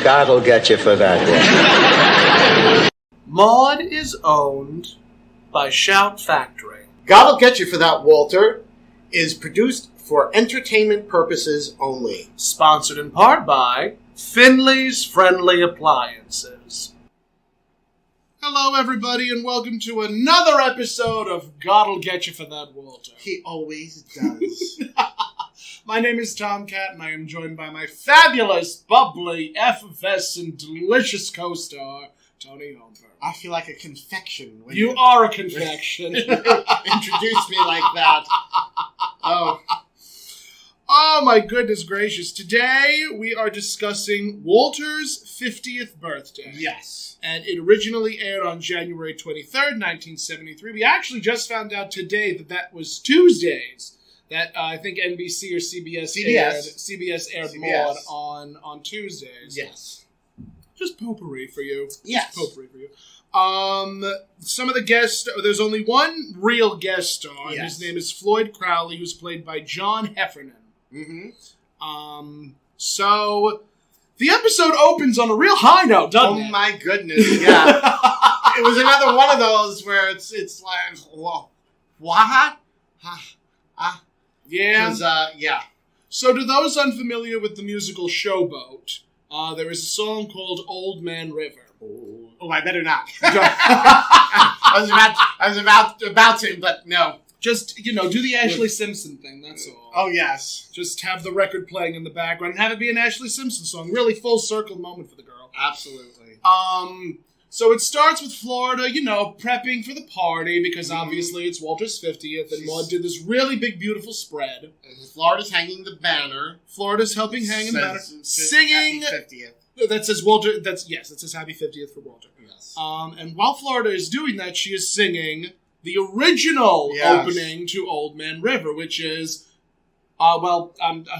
God'll get you for that one. Maude is owned by Shout Factory. God'll Get You for That, Walter is produced for entertainment purposes only. Sponsored in part by Finley's Friendly Appliances. Hello, everybody, and welcome to another episode of God'll Get You for That, Walter. He always does. My name is Tom Catt, and I am joined by my fabulous, bubbly, effervescent, delicious co-star, Toni Homeperm. I feel like a confection. When You are a confection. introduce me like that. Oh, my goodness gracious. Today, we are discussing Walter's 50th birthday. Yes. And it originally aired on January 23rd, 1973. We actually just found out today that was Tuesdays. That I think NBC or CBS aired Maude on Tuesdays. Yes. Just potpourri for you. Yes. Just potpourri for you. Some of the guests, there's only one real guest star. Yes. His name is Floyd Crowley, who's played by John Heffernan. Mm-hmm. So the episode opens on a real high note, doesn't it? Oh my goodness, yeah. It was another one of those where it's like, whoa, what? Yeah. Yeah. So to those unfamiliar with the musical Showboat, there is a song called Old Man River. Oh, I better not. I was about to, but no. Just, do the Ashley Simpson thing, that's all. Oh, yes. Just have the record playing in the background and have it be an Ashley Simpson song. Really full circle moment for the girl. Absolutely. So it starts with Florida, prepping for the party because obviously it's Walter's 50th and Maude did this really big, beautiful spread. And Florida's hanging the banner. Florida's helping hang the banner. Singing. Happy 50th. That says Walter, that says Happy 50th for Walter. Yes. And while Florida is doing that, she is singing the original opening to Old Man River, which is, oh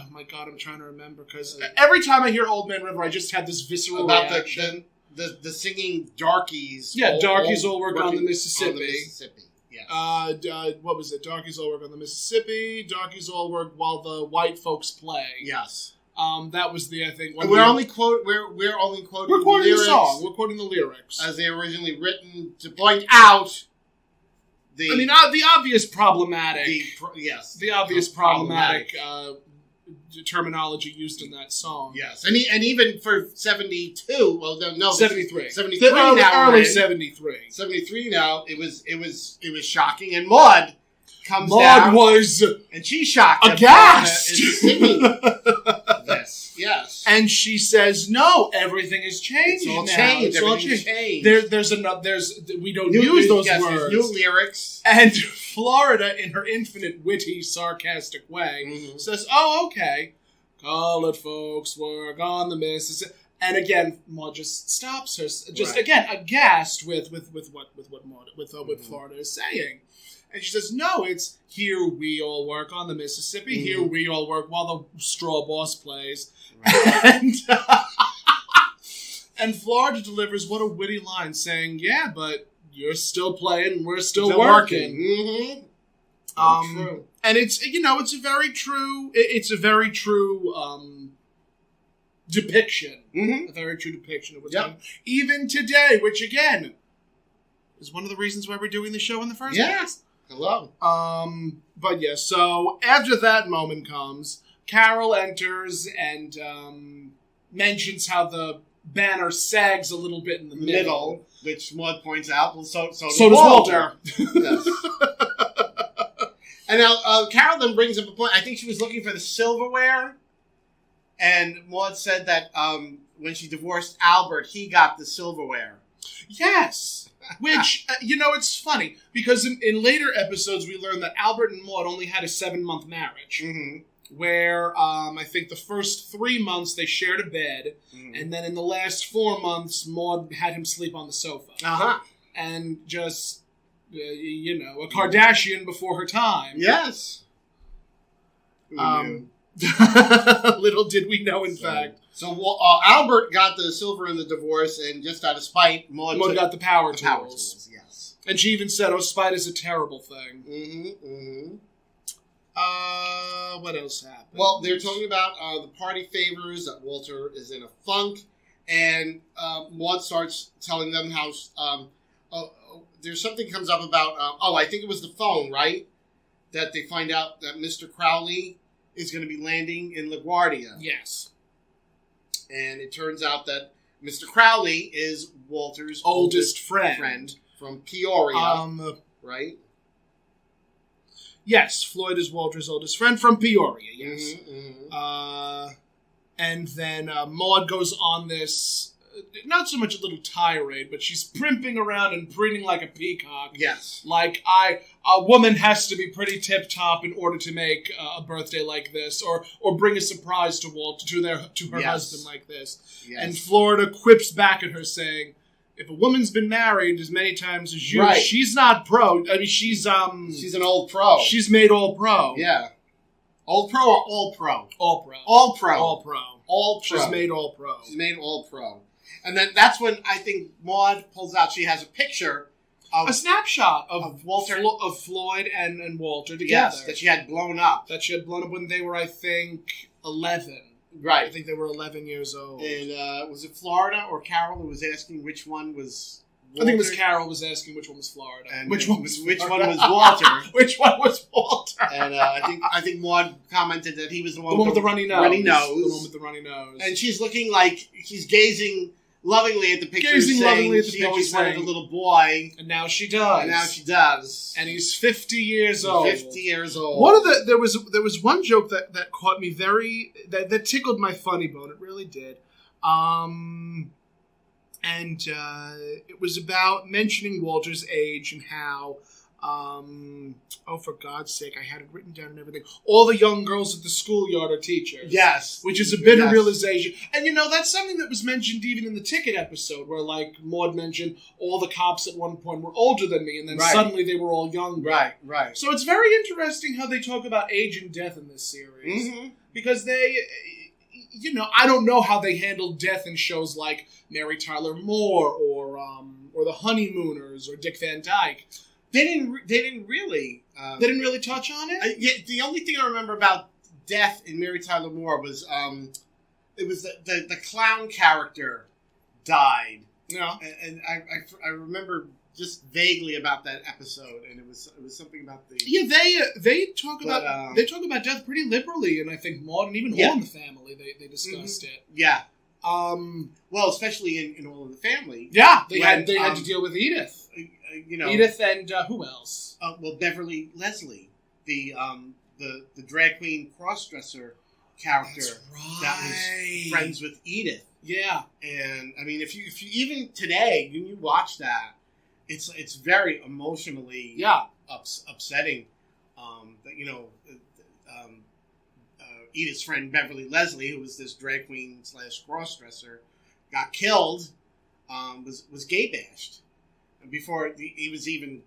my God, I'm trying to remember, because every time I hear Old Man River, I just have this visceral reaction. The singing darkies. Yeah, darkies all work on the Mississippi. On the Mississippi, yes. What was it? Darkies all work on the Mississippi. Darkies all work while the white folks play. Yes. That was the, I think... We're only quoting We're quoting the lyrics the song. We're quoting the lyrics. as they were originally written to point out the... I mean, the obvious problematic... The obvious problematic terminology used in that song. Yes. And even for 72... Well, no. 73. 73 now. Early 73. 73 now. It was shocking. And Maude comes down... Maude was... And she's shocked. Aghast! Is singing this. Yes. And she says, "No, everything has changed. It's all now. changed. It's all Everything's changed. changed. We don't use those words. New lyrics. And Florida, in her infinite, witty, sarcastic way, says, "Oh, okay. Call it folks work on the Mississippi." And again, Maude just stops her, again aghast with what Florida is saying. And she says, "No, it's here we all work on the Mississippi. Here we all work while the straw boss plays." Right. And Florida delivers what a witty line, saying, "Yeah, but you're still playing, we're still working." True. And it's it's a very true depiction, a very true depiction of what's going on, even today, which again is one of the reasons why we're doing the show in the first place. Hello. But yeah, so after that moment comes, Carol enters and mentions how the banner sags a little bit in the middle. Which Maude points out. Well, so does Walter. Yes. And now Carol then brings up a point. I think she was looking for the silverware. And Maude said that when she divorced Albert, he got the silverware. Yes. Which, it's funny, because in later episodes we learned that Albert and Maude only had a 7-month marriage, where I think the first 3 months they shared a bed, and then in the last 4 months, Maude had him sleep on the sofa. And just, a Kardashian before her time. Yes. Little did we know, in fact. So Albert got the silver in the divorce, and just out of spite, Maude got the power tools. Power tools, yes. And she even said, "Oh, spite is a terrible thing." What else happened? Well, they're talking about the party favors, that Walter is in a funk, And Maude starts telling them how there's something comes up about, I think it was the phone, right? That they find out that Mr. Crowley is going to be landing in LaGuardia. Yes. And it turns out that Mr. Crowley is Walter's oldest friend from Peoria, right? Yes, Floyd is Walter's oldest friend from Peoria, yes. And then Maude goes on this, not so much a little tirade, but she's primping around and preening like a peacock. Yes. Like, a woman has to be pretty tip-top in order to make a birthday like this, or bring a surprise to Walter, to her husband like this. Yes. And Florida quips back at her saying, if a woman's been married as many times as you, she's not pro. I mean, she's an old pro. She's made all pro. Yeah. Old pro or all pro? All pro. All pro. All pro. All pro. She's made all pro. She's made all pro. And then that's when I think Maude pulls out, she has a picture of a snapshot of Walter, of Floyd and Walter together. Yes, that she had blown up. That she had blown up when they were, I think, 11. Right. I think they were 11 years old. And was it Florida or Carol who was asking which one was Walter? I think it was Carol was asking which one was Florida. And which one was Walter? Which one was Walter? And I think Maude commented that he was the one with the runny nose. Runny nose. The one with the runny nose. And she's looking like she's gazing lovingly at the picture, she always wanted a little boy. And now she does. And he's 50 years old. 50 years old. There was one joke that caught me that tickled my funny bone. It really did. And it was about mentioning Walter's age and how, for God's sake, I had it written down and everything. All the young girls at the schoolyard are teachers. Yes. Which is a bitter realization. And, that's something that was mentioned even in the Ticket episode, where, like, Maude mentioned all the cops at one point were older than me, and then suddenly they were all younger. Right. So it's very interesting how they talk about age and death in this series. Mm-hmm. Because they... I don't know how they handled death in shows like Mary Tyler Moore or The Honeymooners or Dick Van Dyke. They didn't really touch on it. The only thing I remember about death in Mary Tyler Moore was it was the clown character died. Yeah, and I remember just vaguely about that episode, and it was something about the they talk about death pretty liberally, and I think Maude and even All in the Family they discussed it. Yeah. Well, especially in All in the Family. Yeah, they had to deal with Edith. Edith and who else? Well, Beverly Leslie, the drag queen crossdresser character that was friends with Edith. Yeah, and I mean, if you even today when you watch that. It's very emotionally upsetting that Edith's friend Beverly Leslie, who was this drag queen / crossdresser, got killed, was gay bashed before he was even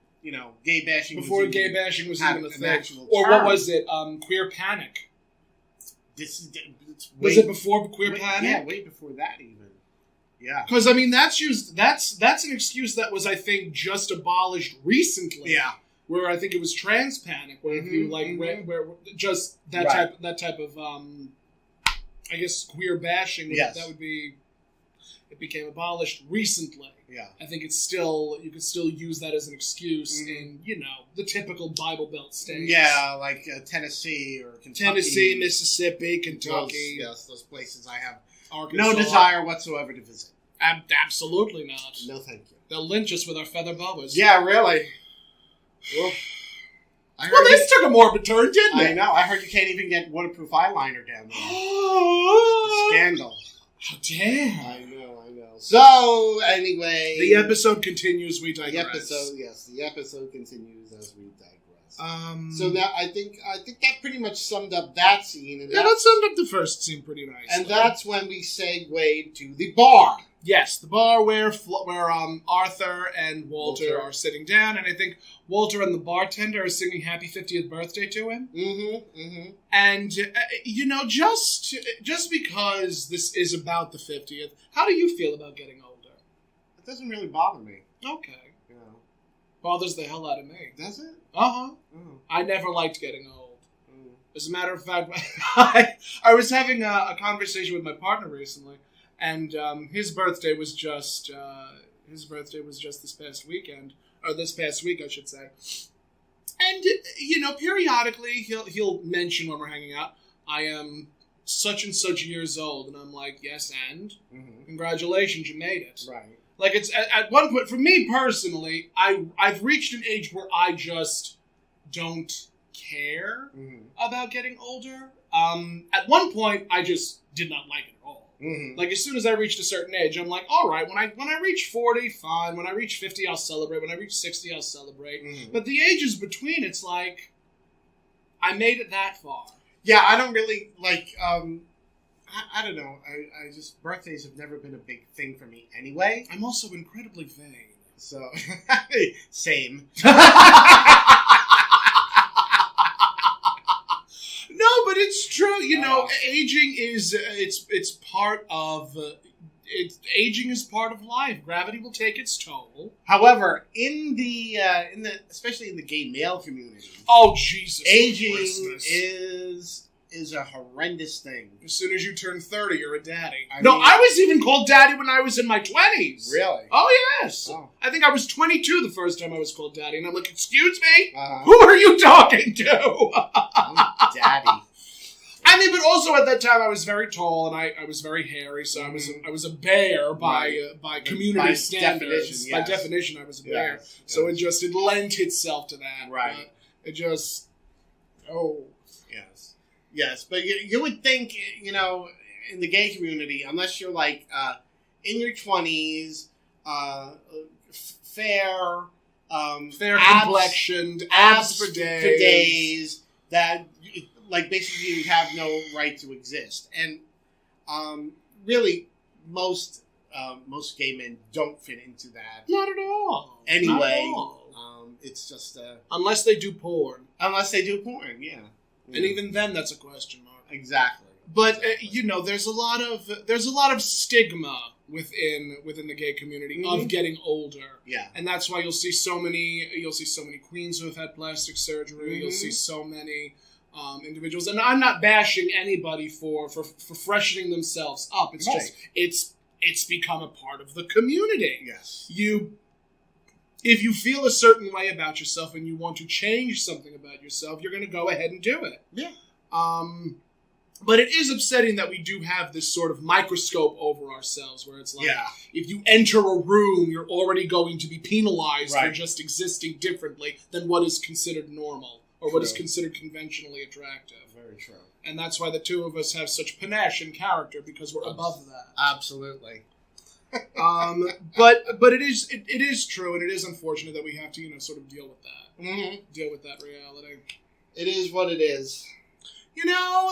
gay bashing. Before gay bashing was even a thing, or what was it? Queer Panic. Was it before Queer Panic? Yeah, way before that even. Yeah, because I mean that's an excuse that was, I think, just abolished recently. Yeah, where I think it was trans panic, where if you where just that type of I guess queer bashing. Yes. That would be. It became abolished recently. Yeah, I think it's still you could still use that as an excuse in the typical Bible Belt states. Yeah, like Tennessee or Kentucky. Tennessee, Mississippi, Kentucky. Those places I have. Arkansas. No desire whatsoever to visit. Absolutely not. No, thank you. They'll lynch us with our feather boas. Yeah, really. This took a morbid turn, didn't it? I know. I heard you can't even get waterproof eyeliner down there. Scandal. How dare. I know. So, anyway. The episode continues, we digress. The episode continues as we digress. So now I think that pretty much summed up that scene. And that summed up the first scene pretty nicely. And that's when we segued to the bar. Yes, the bar where Arthur and Walter are sitting down, and I think Walter and the bartender are singing "Happy 50th Birthday" to him. Mm-hmm. And just because this is about the 50th, how do you feel about getting older? It doesn't really bother me. Okay. Bothers the hell out of me. Does it? Uh-huh. Oh. I never liked getting old. As a matter of fact, I was having a conversation with my partner recently, And his birthday was just this past weekend, or this past week, I should say. And periodically he'll mention when we're hanging out, I am such and such years old, and I'm like, yes, and congratulations, you made it. Right. Like, it's at one point, for me personally, I've reached an age where I just don't care about getting older. At one point, I just did not like it at all. Like, as soon as I reached a certain age, I'm like, all right, when I reach 40, fine. When I reach 50, I'll celebrate. When I reach 60, I'll celebrate. But the ages between, it's like, I made it that far. Yeah, I don't really, like, I don't know. I just, birthdays have never been a big thing for me anyway. I'm also incredibly vain. So, same. No, but it's true. Aging is it's part of aging is part of life. Gravity will take its toll. However, in the especially in the gay male community, oh Jesus, aging Christmas. is a horrendous thing. As soon as you turn 30, you're a daddy. I was even called daddy when I was in my 20s. Really? Oh yes. Oh. I think I was 22 the first time I was called daddy, and I'm like, excuse me, Uh-huh. who are you talking to? I'm daddy. I mean, but also at that time I was very tall and I was very hairy, so I was a bear by community standards. Definition, yes. By definition, I was a bear. Yes. So it lent itself to that. Right. It just Yes, but you would think, in the gay community, unless you're like in your 20s, fair complexioned, abs for days, that like basically you have no right to exist, and really most gay men don't fit into that. Not at all. Anyway, Not at all. It's just unless they do porn. Yeah. And even then, that's a question mark. Exactly. But there's a lot of stigma within the gay community of getting older. Yeah. And that's why you'll see so many queens who have had plastic surgery. You'll see so many individuals, and I'm not bashing anybody for freshening themselves up. It's just it's become a part of the community. Yes. If you feel a certain way about yourself and you want to change something about yourself, you're going to go ahead and do it. Yeah. But it is upsetting that we do have this sort of microscope over ourselves where it's like, if you enter a room, you're already going to be penalized for just existing differently than what is considered normal or what is considered conventionally attractive. Very true. And that's why the two of us have such panache and character, because we're above that. Absolutely. But it is true, and it is unfortunate that we have to sort of deal with that. Deal with that reality. It is what it is.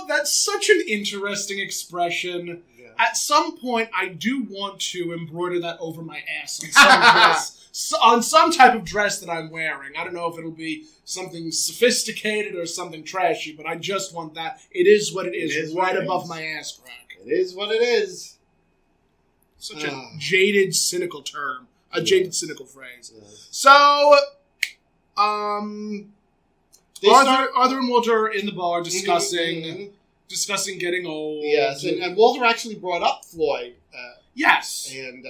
That's such an interesting expression. Yeah. At some point, I do want to embroider that over my ass on some dress, on some type of dress that I'm wearing. I don't know if it'll be something sophisticated or something trashy, but I just want that. It is what it is right above my ass crack. It is what it is. Such a jaded, cynical term. A jaded, cynical phrase. Yeah. So, Arthur and Walter are in the bar discussing getting old. Yes, and Walter actually brought up Floyd. Yes. And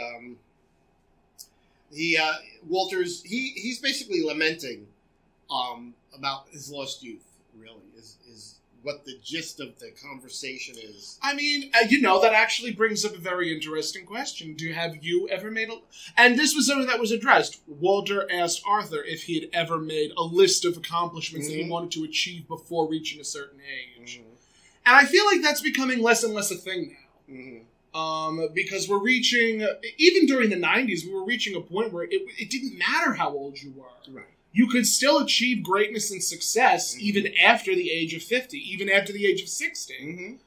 Walter's he's basically lamenting about his lost youth, really, is what the gist of the conversation is. I mean, that actually brings up a very interesting question. Have you ever made and this was something that was addressed. Walter asked Arthur if he had ever made a list of accomplishments that he wanted to achieve before reaching a certain age. And I feel like that's becoming less and less a thing now. Because we're reaching, even during the 90s, we were reaching a point where it didn't matter how old you were. Right. You could still achieve greatness and success even after the age of 50, even after the age of 60.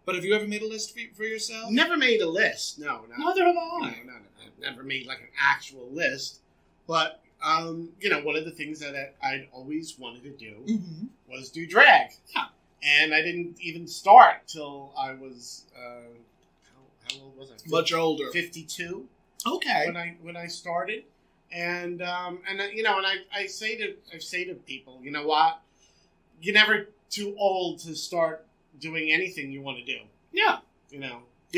But have you ever made a list for yourself? Never made a list. No. Neither have I. No, I've never made like an actual list. But, one of the things that I'd always wanted to do was do drag. Yeah. And I didn't even start till I was, how old was I? Much older. 52. Okay. When I started. And I say to people, you know what? You're never too old to start doing anything you want to do. Yeah.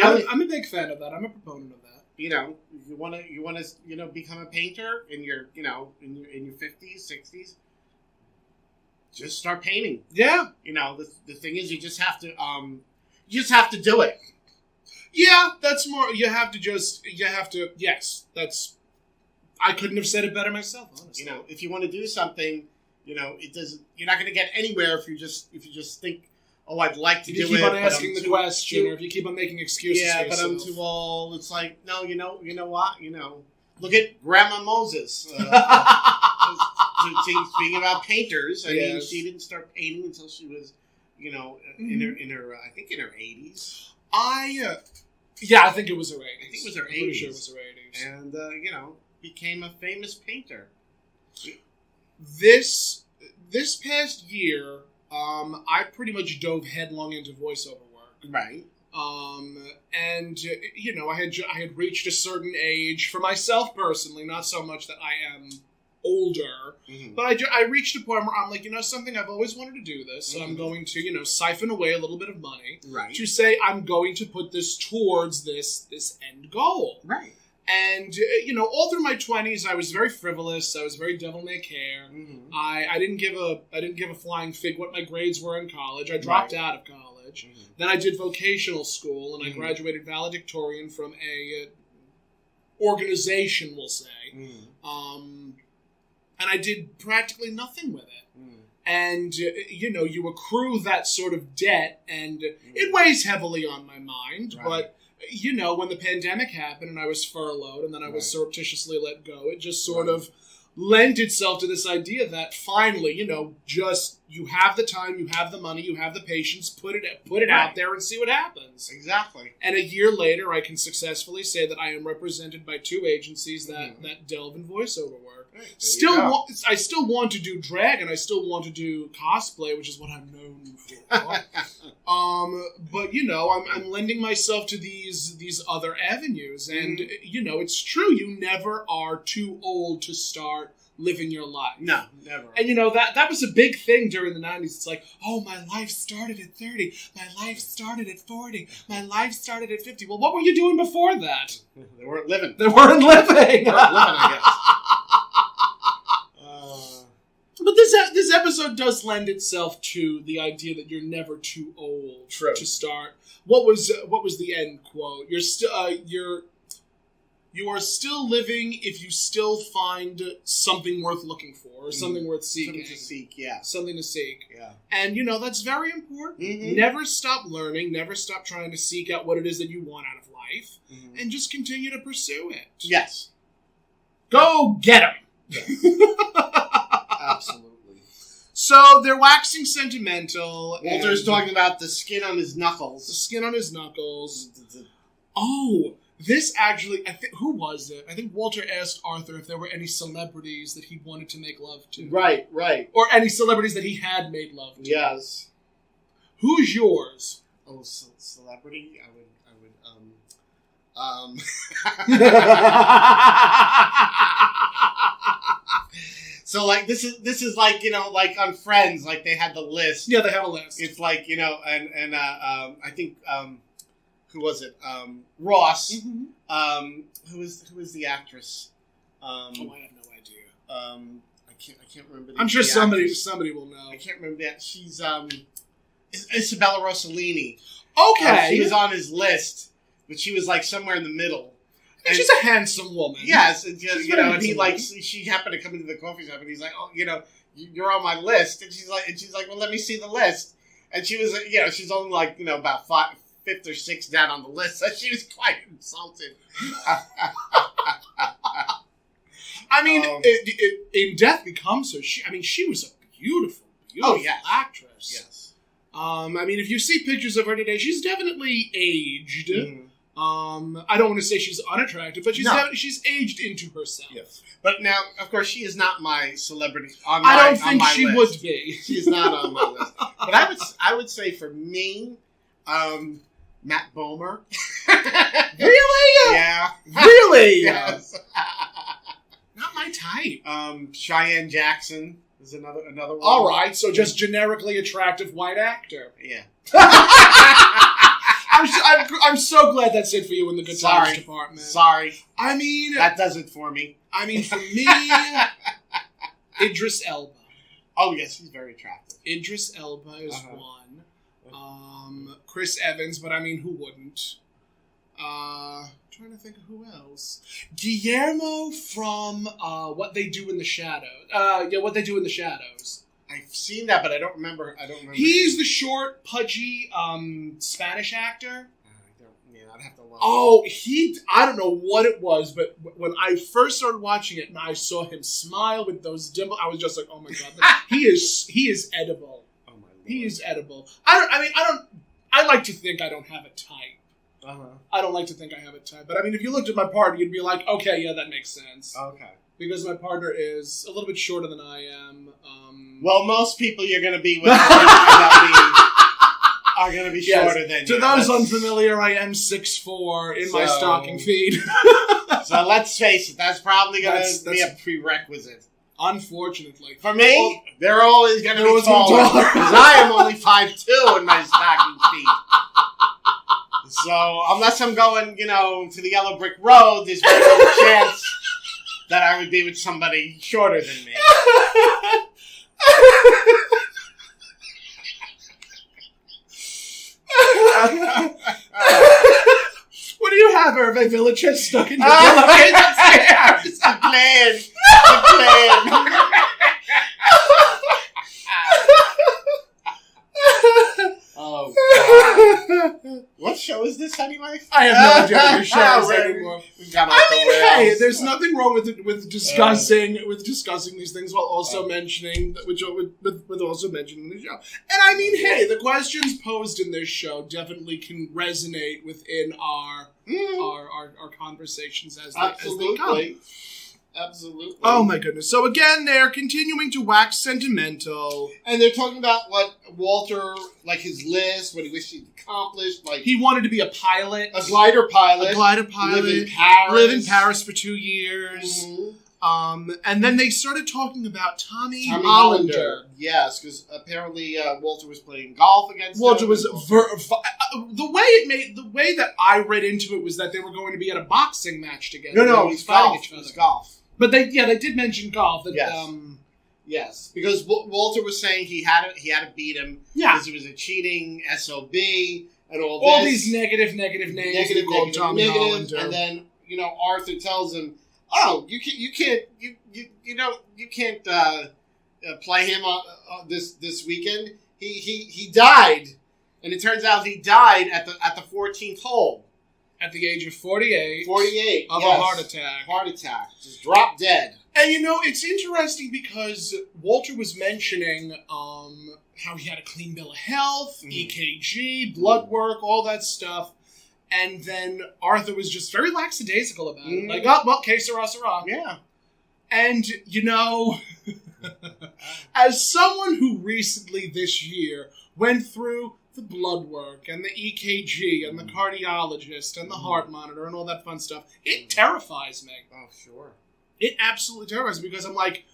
I'm a big fan of that. I'm a proponent of that. You want to become a painter in your in your 50s, 60s. Just start painting. Yeah. The thing is, you just have to do it. Yeah, that's more. Yes, that's. I couldn't have said it better myself. Honestly, if you want to do something, it doesn't. You're not going to get anywhere if you just think, oh, I'd like to do it. If you keep on asking the question, or if you keep on making excuses. Yeah, for but yourself. I'm too old. It's like, no, you know what? Look at Grandma Moses. Speaking about painters, I mean, she didn't start painting until she was, in her I think in her 80s. I think it was her 80s. I think it was her 80s. I'm pretty sure it was her 80s. And became a famous painter. This past year, I pretty much dove headlong into voiceover work. Right. And I had reached a certain age for myself personally, not so much that I am older, but I reached a point where I'm like, something I've always wanted to do this, so I'm going to, siphon away a little bit of money to say I'm going to put this towards this end goal. Right. And, all through my 20s, I was very frivolous. I was very devil-may-care. I didn't give a flying fig what my grades were in college. I dropped out of college. Then I did vocational school, and I graduated valedictorian from a organization, we'll say. And I did practically nothing with it. And, you accrue that sort of debt, and it weighs heavily on my mind, but... when the pandemic happened and I was furloughed and then I was surreptitiously let go, it just sort of lent itself to this idea that finally, just you have the time, you have the money, you have the patience, put it out there and see what happens. Exactly. And a year later, I can successfully say that I am represented by 2 agencies that delve in voiceover work. Right. I still want to do drag and I still want to do cosplay, which is what I'm known for. But I'm lending myself to these other avenues, and it's true. You never are too old to start living your life. No, never. And that was a big thing during the 90s. It's like, oh, my life started at 30. My life started at 40. My life started at 50. Well, what were you doing before that? They weren't living. They weren't living. I guess. But this episode does lend itself to the idea that you're never too old to start. What was the end quote? You are still living if you still find something worth looking for, or something worth seeking. Something to seek, yeah. Something to seek. Yeah. And, that's very important. Never stop learning. Never stop trying to seek out what it is that you want out of life. And just continue to pursue it. Yes. Go get 'em! Yes. Absolutely. So, they're waxing sentimental. Walter's talking about the skin on his knuckles. The skin on his knuckles. Oh... This actually, who was it? I think Walter asked Arthur if there were any celebrities that he wanted to make love to. Right. Or any celebrities that he had made love to. Yes. Who's yours? Oh, celebrity? I would, So, like, this is like, like on Friends, like they had the list. Yeah, they have a list. It's like, and I think, who was it? Ross. Who is the actress? I have no idea. I can't remember. I'm sure somebody will know. I can't remember that. She's Isabella Rossellini. Okay, she was on his list, but she was like somewhere in the middle. And she's a handsome woman. Yes, and, and he like she happened to come into the coffee shop, and he's like, oh, you're on my list, and she's like, well, let me see the list, and she was, she's only like, about 5th or 6th down on the list, so she was quite insulted. I mean, in Death Becomes Her, she was a beautiful actress. Yes. I mean, if you see pictures of her today, she's definitely aged. I don't want to say she's unattractive, but she's aged into herself. Yes. But now, of course, she is not my celebrity. I don't think she would be. She's not on my list. But I would say for me, Matt Bomer. Really? Yeah. Really? Yes. Not my type. Cheyenne Jackson is another one. All right, so just generically attractive white actor. Yeah. I'm so glad that's it for you in the good times department. Sorry. I mean... That does it for me. I mean, for me, Idris Elba. Oh, yes, he's very attractive. Idris Elba is one. Chris Evans, but I mean, who wouldn't? Trying to think of who else. Guillermo from What They Do in the Shadows. What They Do in the Shadows. I've seen that, but I don't remember. He's the short, pudgy Spanish actor. I'd have to look. Oh, I don't know what it was, but when I first started watching it and I saw him smile with those dimples, I was just like, oh my God, he is edible. Oh my Lord. He is edible. I like to think I don't have a type. I don't like to think I have a type. But I mean, if you looked at my partner, you'd be like, okay, yeah, that makes sense. Okay. Because my partner is a little bit shorter than I am. Well, most people you're going to be with are going to be shorter than you. To those unfamiliar, I am 6'4" in my stocking feet. So let's face it, that's probably going to be a prerequisite. Unfortunately. For me, they're always going to be taller. Because I am only 5'2" in my stocking feet. So unless I'm going, to the Yellow Brick Road, there's very little chance that I would be with somebody shorter than me. What do you have, Irving Village? Stuck in your upstairs. The plan. Oh, God. What show is this anyway? I have no idea what your show is anymore. Hey, there's nothing wrong with discussing these things while also mentioning with also mentioning the show. And I mean, hey, the questions posed in this show definitely can resonate within our conversations as they come. Absolutely. Oh my goodness. So again, they're continuing to wax sentimental. And they're talking about what Walter, like his list, what he wished he'd accomplished. Like he wanted to be a pilot. A glider pilot. Live in Paris for 2 years. Mm-hmm. And then they started talking about Tommy Hollander. Yes, because apparently Walter was playing golf against Walter him. Was the way that I read into it was that they were going to be at a boxing match together. No, it was golf. It was golf. But they did mention golf. That, yes. Yes, because Walter was saying he had to beat him. Yeah, because it was a cheating SOB and all these negative names. Negative, and then Arthur tells him, "Oh, you can't play him this weekend. He died, and it turns out he died at the 14th hole." At the age of 48. 48. Of a heart attack. Heart attack. Just dropped dead. And it's interesting because Walter was mentioning how he had a clean bill of health, EKG, blood work, all that stuff. And then Arthur was just very lackadaisical about it. Like, oh, well, que sera, sera. Yeah. And, as someone who recently this year went through the blood work and the EKG and the cardiologist and the heart monitor and all that fun stuff, it terrifies me. Oh, sure. It absolutely terrifies me because I'm like,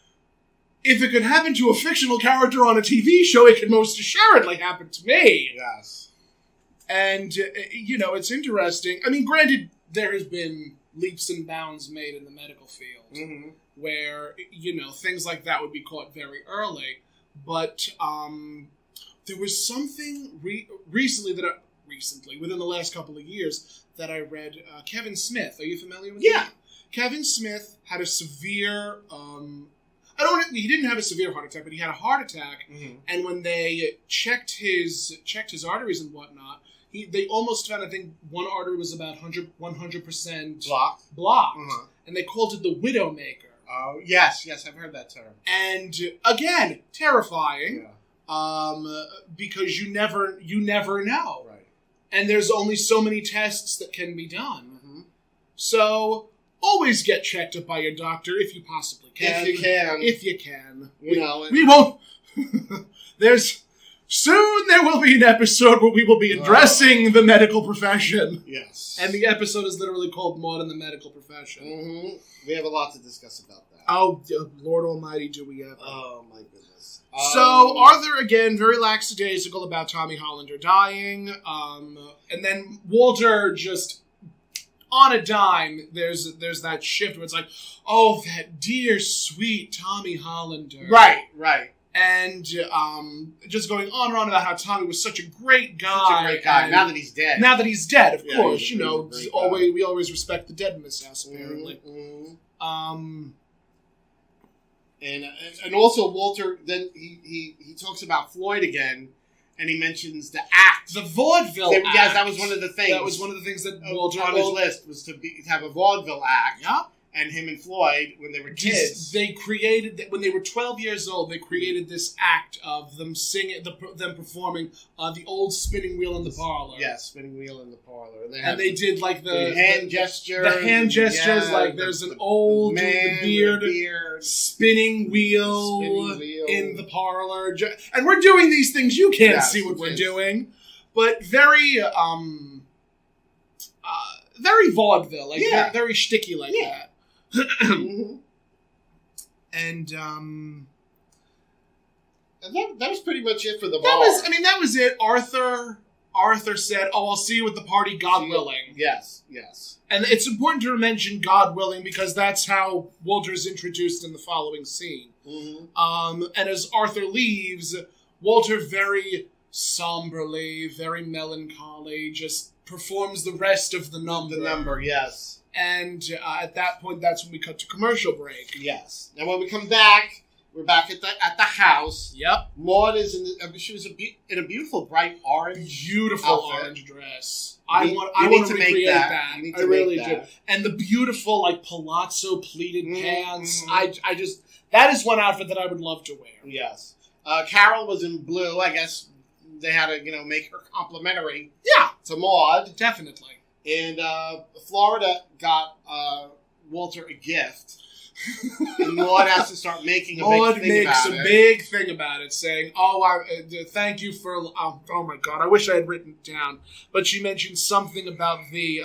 if it could happen to a fictional character on a TV show, it could most assuredly happen to me. Yes. And, it's interesting. I mean, granted, there has been leaps and bounds made in the medical field where, things like that would be caught very early. But, there was something recently, within the last couple of years, that I read. Kevin Smith. Are you familiar with him? Yeah. Kevin Smith had a severe, he didn't have a severe heart attack, but he had a heart attack. Mm-hmm. And when they checked his arteries and whatnot, they almost found, I think, one artery was about 100% blocked. Mm-hmm. And they called it the Widowmaker. Oh, yes, I've heard that term. And, again, terrifying. Yeah. Because you never know. Right. And there's only so many tests that can be done. Mm-hmm. So always get checked up by your doctor if you possibly can. If you can. We won't. Soon there will be an episode where we will be addressing the medical profession. Yes. And the episode is literally called Maude in the Medical Profession. Mm-hmm. We have a lot to discuss about that. Oh, Lord Almighty, do we ever. Oh, my goodness. So, Arthur, again, very lackadaisical about Tommy Hollander dying. And then Walter just, on a dime, there's that shift where it's like, oh, that dear, sweet Tommy Hollander. Right. And just going on and on about how Tommy was such a great guy. Such a great guy. Now that he's dead. Of course. You know, we always respect the dead in this house, apparently. Mm-hmm. And also Walter, then he talks about Floyd again, and he mentions the act. The vaudeville act. Yes, that was one of the things. That was one of the things that Walter... on his list was to have a vaudeville act. Yeah. And him and Floyd, when they were kids... They created... When they were 12 years old, they created this act of them singing... them performing the old spinning wheel in the parlor. Yes, spinning wheel in the parlor. They did like the hand gestures. The hand gestures, like there's an old man with a beard spinning wheel in the parlor. And we're doing these things. You can't see what we're doing. But very vaudeville. Like very shticky like that. Mm-hmm. And that was pretty much it for the bar. That was it. Arthur said, "Oh, I'll see you at the party, God willing." Yes. And it's important to mention God willing because that's how Walter's introduced in the following scene. Mm-hmm. And as Arthur leaves, Walter very somberly, very melancholy, just performs the rest of the number. The number, yes. And at that point, that's when we cut to commercial break. Yes. And when we come back, we're back at the house. Yep. Maude is she was in a beautiful bright orange, beautiful outfit. Orange dress. I want to recreate that. I really do. And the beautiful like palazzo pleated pants. I just that is one outfit that I would love to wear. Yes. Carol was in blue. I guess they had to make her complimentary. Yeah. To Maude. Definitely. And Florida got Walter a gift. And Maude has to start making a big thing about it, saying, thank you for... Oh, my God, I wish I had written it down. But she mentioned something about the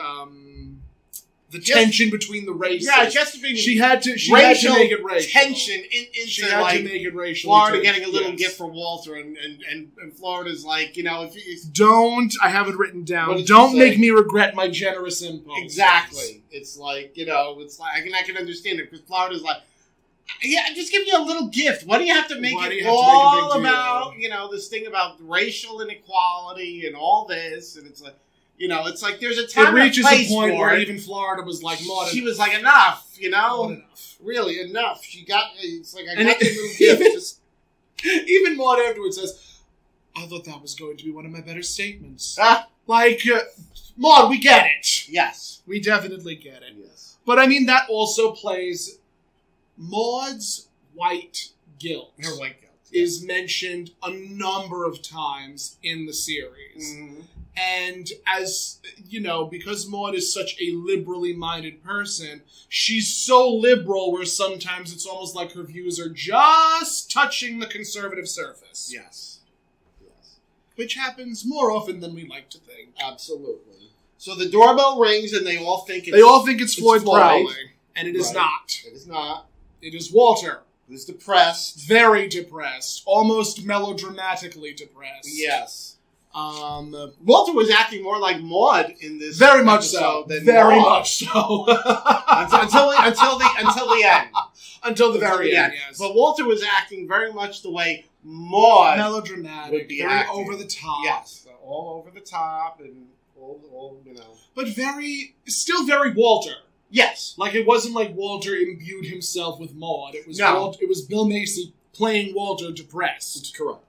tension between the races. Yeah, just to be... She had to make it racial. Tension she had to make it racial. Florida getting a little gift for Walter, and Florida's like, if don't... I have it written down. Don't make me regret my generous impulse. Exactly. It's like, it's like... I can understand it, because Florida's like, yeah, just give you a little gift. Why do you have to make it all about, this thing about racial inequality and all this, and it's like... it's like there's a time it reaches and place a point for where it. Even Florida was like, Maude. She was like, enough, Not enough. Really, enough. She got, it's like, I got the little gift. Even Maude afterwards says, I thought that was going to be one of my better statements. Maude, we get it. Yes. We definitely get it. Yes. But that also plays Maude's white guilt. Her white guilt. Is mentioned a number of times in the series. Mm-hmm. And as, because Maude is such a liberally minded person, she's so liberal where sometimes it's almost like her views are just touching the conservative surface. Yes. Which happens more often than we like to think. Absolutely. So the doorbell rings and they all think it's Floyd prowling. And it is not. It is not. It is Walter. Who's depressed. Very depressed. Almost melodramatically depressed. Yes. Walter was acting more like Maude in this. Very much so. Very much so. until the end. Until the very end. Yes. But Walter was acting very much the way Maude melodramatic, would be very acting. over the top. Yes, all over the top and all. But still very Walter. Yes, like it wasn't like Walter imbued himself with Maude. It was it was Bill Macy playing Walter depressed. Correct.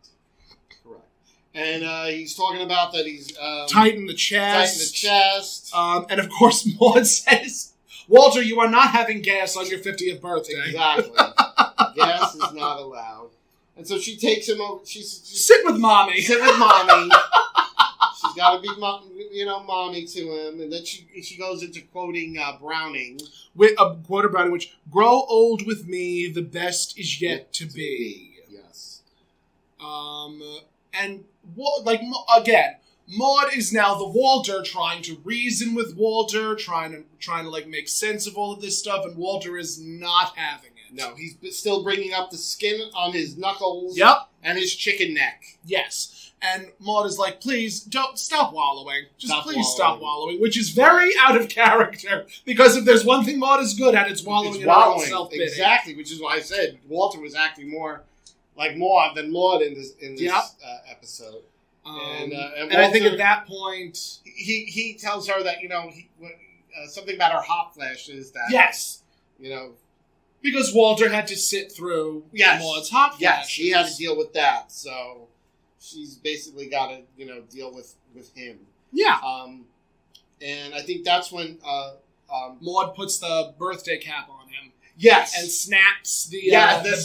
And he's talking about that he's tight in the chest. And of course, Maude says, "Walter, you are not having gas on your 50th birthday." Exactly. Gas is not allowed. And so she takes him over. She's sit with mommy. Sit with mommy. She's got to be, mommy to him. And then she goes into quoting Browning. With a quote of Browning, which, grow old with me, the best is yet to be. Yes. And, again, Maude is now the Walter trying to reason with Walter, trying to make sense of all of this stuff, and Walter is not having it. No, he's still bringing up the skin on his knuckles. Yep. And his chicken neck. Yes. And Maude is like, please, don't stop wallowing. Stop wallowing, which is very out of character. Because if there's one thing Maude is good at, it's wallowing in her own self-pity. Exactly, which is why I said Walter was acting more like Maude than Maude in this episode. And Walter, I think at that point... He tells her that, something about her hot flashes that... Yes. Because Walter had to sit through Maude's hot flashes. Yes, he had to deal with that, so... She's basically got to, deal with him. Yeah. And I think that's when Maude puts the birthday cap on him. Yes. And snaps the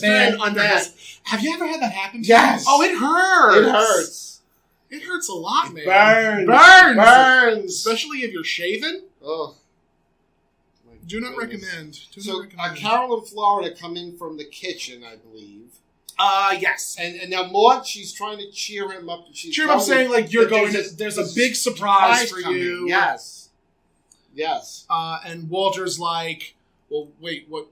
band under his... Have you ever had that happen to you? Yes. Oh, it hurts. It hurts. It hurts a lot, man. Burns. Especially if you're shaven. Oh. Do not recommend. Carol and Florida come in from the kitchen, I believe. Yes. And now Maude, she's trying to cheer him up. Cheer him up, saying like there's a big surprise for you. Yes. And Walter's like, well, wait, what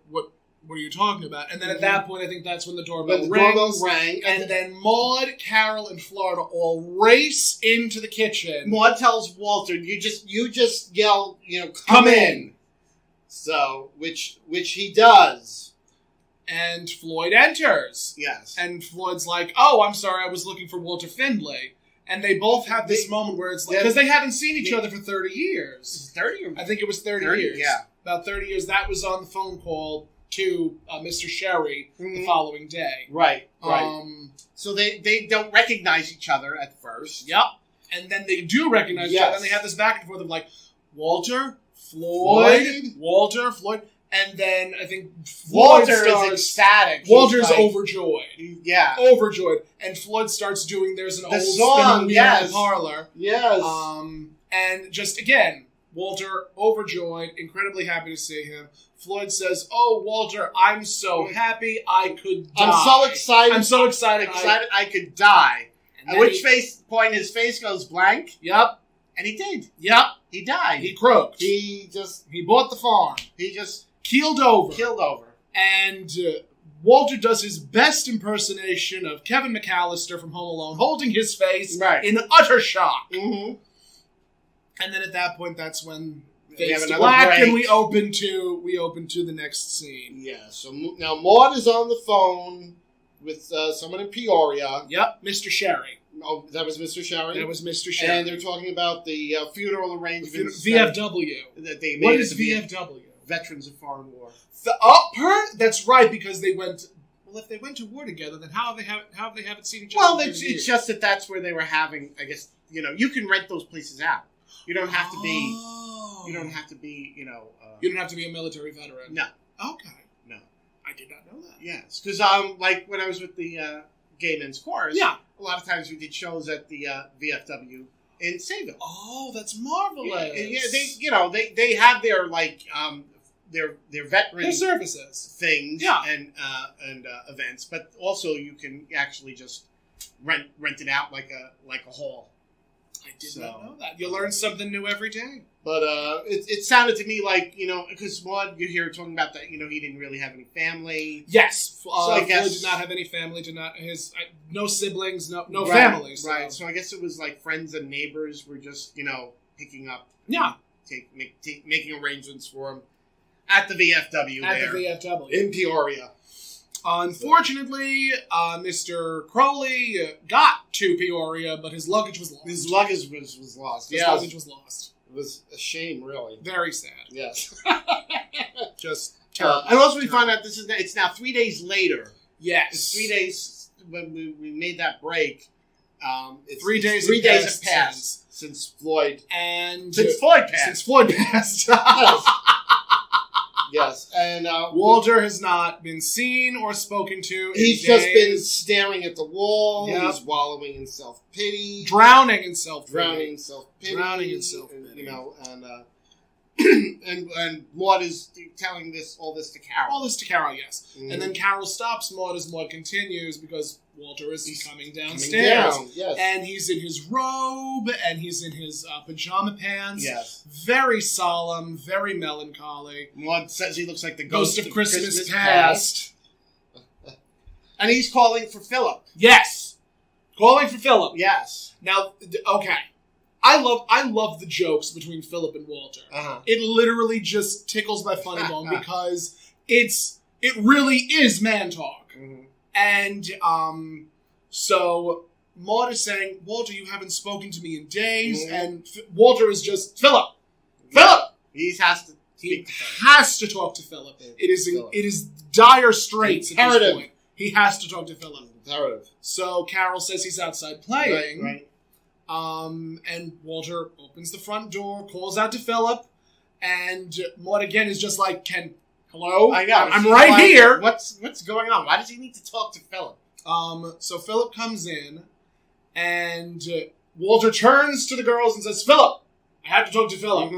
are you talking about? And then at that point, I think that's when the doorbell rang. And then Maude, Carol, and Florida all race into the kitchen. Maude tells Walter, you just yell, come in. So, which he does. And Floyd enters. Yes. And Floyd's like, oh, I'm sorry, I was looking for Walter Findlay. And they both have this moment where it's like, because they haven't seen each other for 30 years. 30? I think it was 30 years. Yeah. About 30 years. That was on the phone call to Mr. Sherry the following day. Right. So they don't recognize each other at first. Yep. And then they do recognize each other. And they have this back and forth of like, Walter, Floyd. Walter, Floyd. And then I think Walter is ecstatic. Walter's overjoyed. Yeah. Overjoyed. And Floyd starts doing There's an Old song, Spinning Wheel in the Parlor. Yes. And just again, Walter overjoyed, incredibly happy to see him. Floyd says, oh, Walter, I'm so happy I could die. I'm so excited. I'm so excited. I could die. At which point his face goes blank. Yep. And he did. Yep. He died. He croaked. He bought the farm. He just... Keeled over. And Walter does his best impersonation of Kevin McAllister from Home Alone, holding his face in utter shock. Mm-hmm. And then at that point, that's when fades to black, break. And we open to the next scene. Yeah. So now Maude is on the phone with someone in Peoria. Yep, Mr. Sherry. Oh, that was Mr. Sherry? That was Mr. Sherry. And they're talking about the funeral arrangements. VFW. That they made. What is VFW? Veterans of Foreign War. That's right, because they went... Well, if they went to war together, then how have they haven't seen each other? Well, it's just that's where they were having, I guess, you can rent those places out. You don't have to be... You don't have to be, you don't have to be a military veteran. No. Okay. No. I did not know that. Yes, because like when I was with the Gay Men's Chorus, a lot of times we did shows at the VFW in Sayville. Oh, that's marvelous. Yeah, they have their like their veteran services things and events, but also you can actually just rent it out like a hall. I did not know that. You learn something new every day. But it sounded to me like, because Maude, you hear talking about that, he didn't really have any family. Yes. So I guess Floyd did not have any family, no siblings, no family. So. Right. So I guess it was like friends and neighbors were just, picking up. Yeah. Making arrangements for him at the VFW At the VFW. In Peoria. Unfortunately, Mr. Crowley got to Peoria, but his luggage was lost. His luggage was lost. His luggage was lost. It was a shame, really. Very sad. Yes. Just terrible. And also we find out it's now 3 days later. Yes. It's 3 days when we made that break. It's 3 days. 3 days have passed since Floyd. Since Floyd passed. Yes, and Walter has not been seen or spoken to. He's just been staring at the wall. Yep. He's wallowing in self-pity, drowning in self-pity. and Maude is telling all this to Carol. All this to Carol, yes. And then Carol stops Maude as Maude continues because Walter is coming downstairs. Yes. And he's in his robe, and he's in his pajama pants. Yes. Very solemn, very melancholy. Maude says he looks like the Ghost of Christmas Past. And he's calling for Philip. Yes. Calling for Philip. Yes. Now, okay. I love the jokes between Philip and Walter. It literally just tickles my funny bone because it really is man talk. And so Maude is saying, Walter, you haven't spoken to me in days, and Walter is just Philip. He has to. He has to talk to Philip. It is dire straits at this point. He has to talk to Philip. Imperative. So Carol says he's outside playing. Right. And Walter opens the front door, calls out to Philip, and Maude again is just like, hello? I know. I'm right here. What's going on? Why does he need to talk to Philip? So Philip comes in, and Walter turns to the girls and says, Philip, I have to talk to Philip.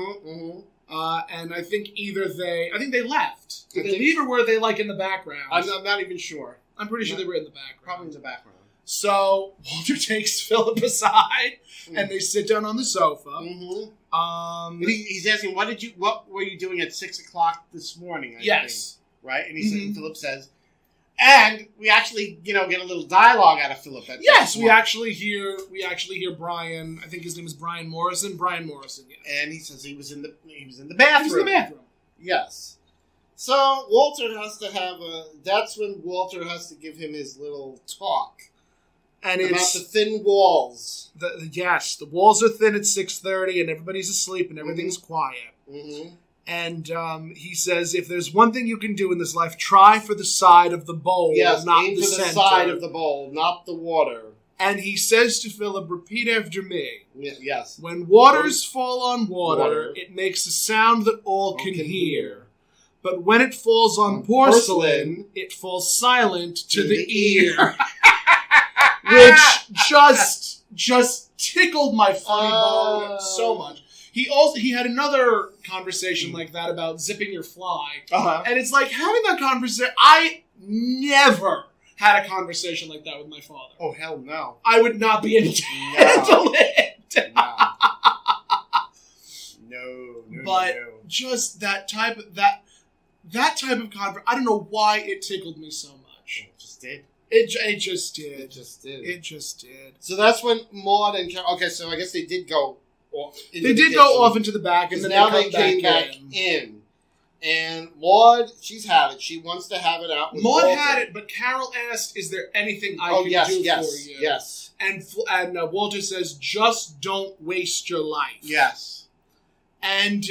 And I think they left. Did they leave or were they like in the background? I'm not even sure. I'm pretty sure they were in the background. Probably in the background. So Walter takes Philip aside, and they sit down on the sofa. He's asking, "What were you doing at 6:00 this morning?" Yes, think, right. And he said, Philip says, and we actually, get a little dialogue out of Philip. Yes, we actually hear Brian. I think his name is Brian Morrison. Brian Morrison. Yes. And he says he was in the bathroom. He was in the bathroom. Yes. So Walter has to have that's when Walter has to give him his little talk. And about the thin walls. Yes, the walls are thin at 6:30, and everybody's asleep, and everything's quiet. And he says, if there's one thing you can do in this life, try for the side of the bowl, not aim the for center. The side of the bowl, not the water. And he says to Philip, repeat after me. Yes. When waters fall on water, it makes a sound that all can hear. But when it falls on porcelain, it falls silent to the ear. Which just tickled my funny bone so much. He had another conversation like that about zipping your fly. And it's like having that conversation. I never had a conversation like that with my father. Oh, hell no. I would not be able to handle it. No. But just that type of conversation, I don't know why it tickled me so much. It just did. It just did. It just did. So that's when Maude and Carol... Okay, so I guess they did go off. They did go off into the back, and then now they came back in. And Maude, she's had it. She wants to have it out with Maude Walter. had it, but Carol asked, is there anything I can do for you? Yes. And Walter says, just don't waste your life. Yes. And,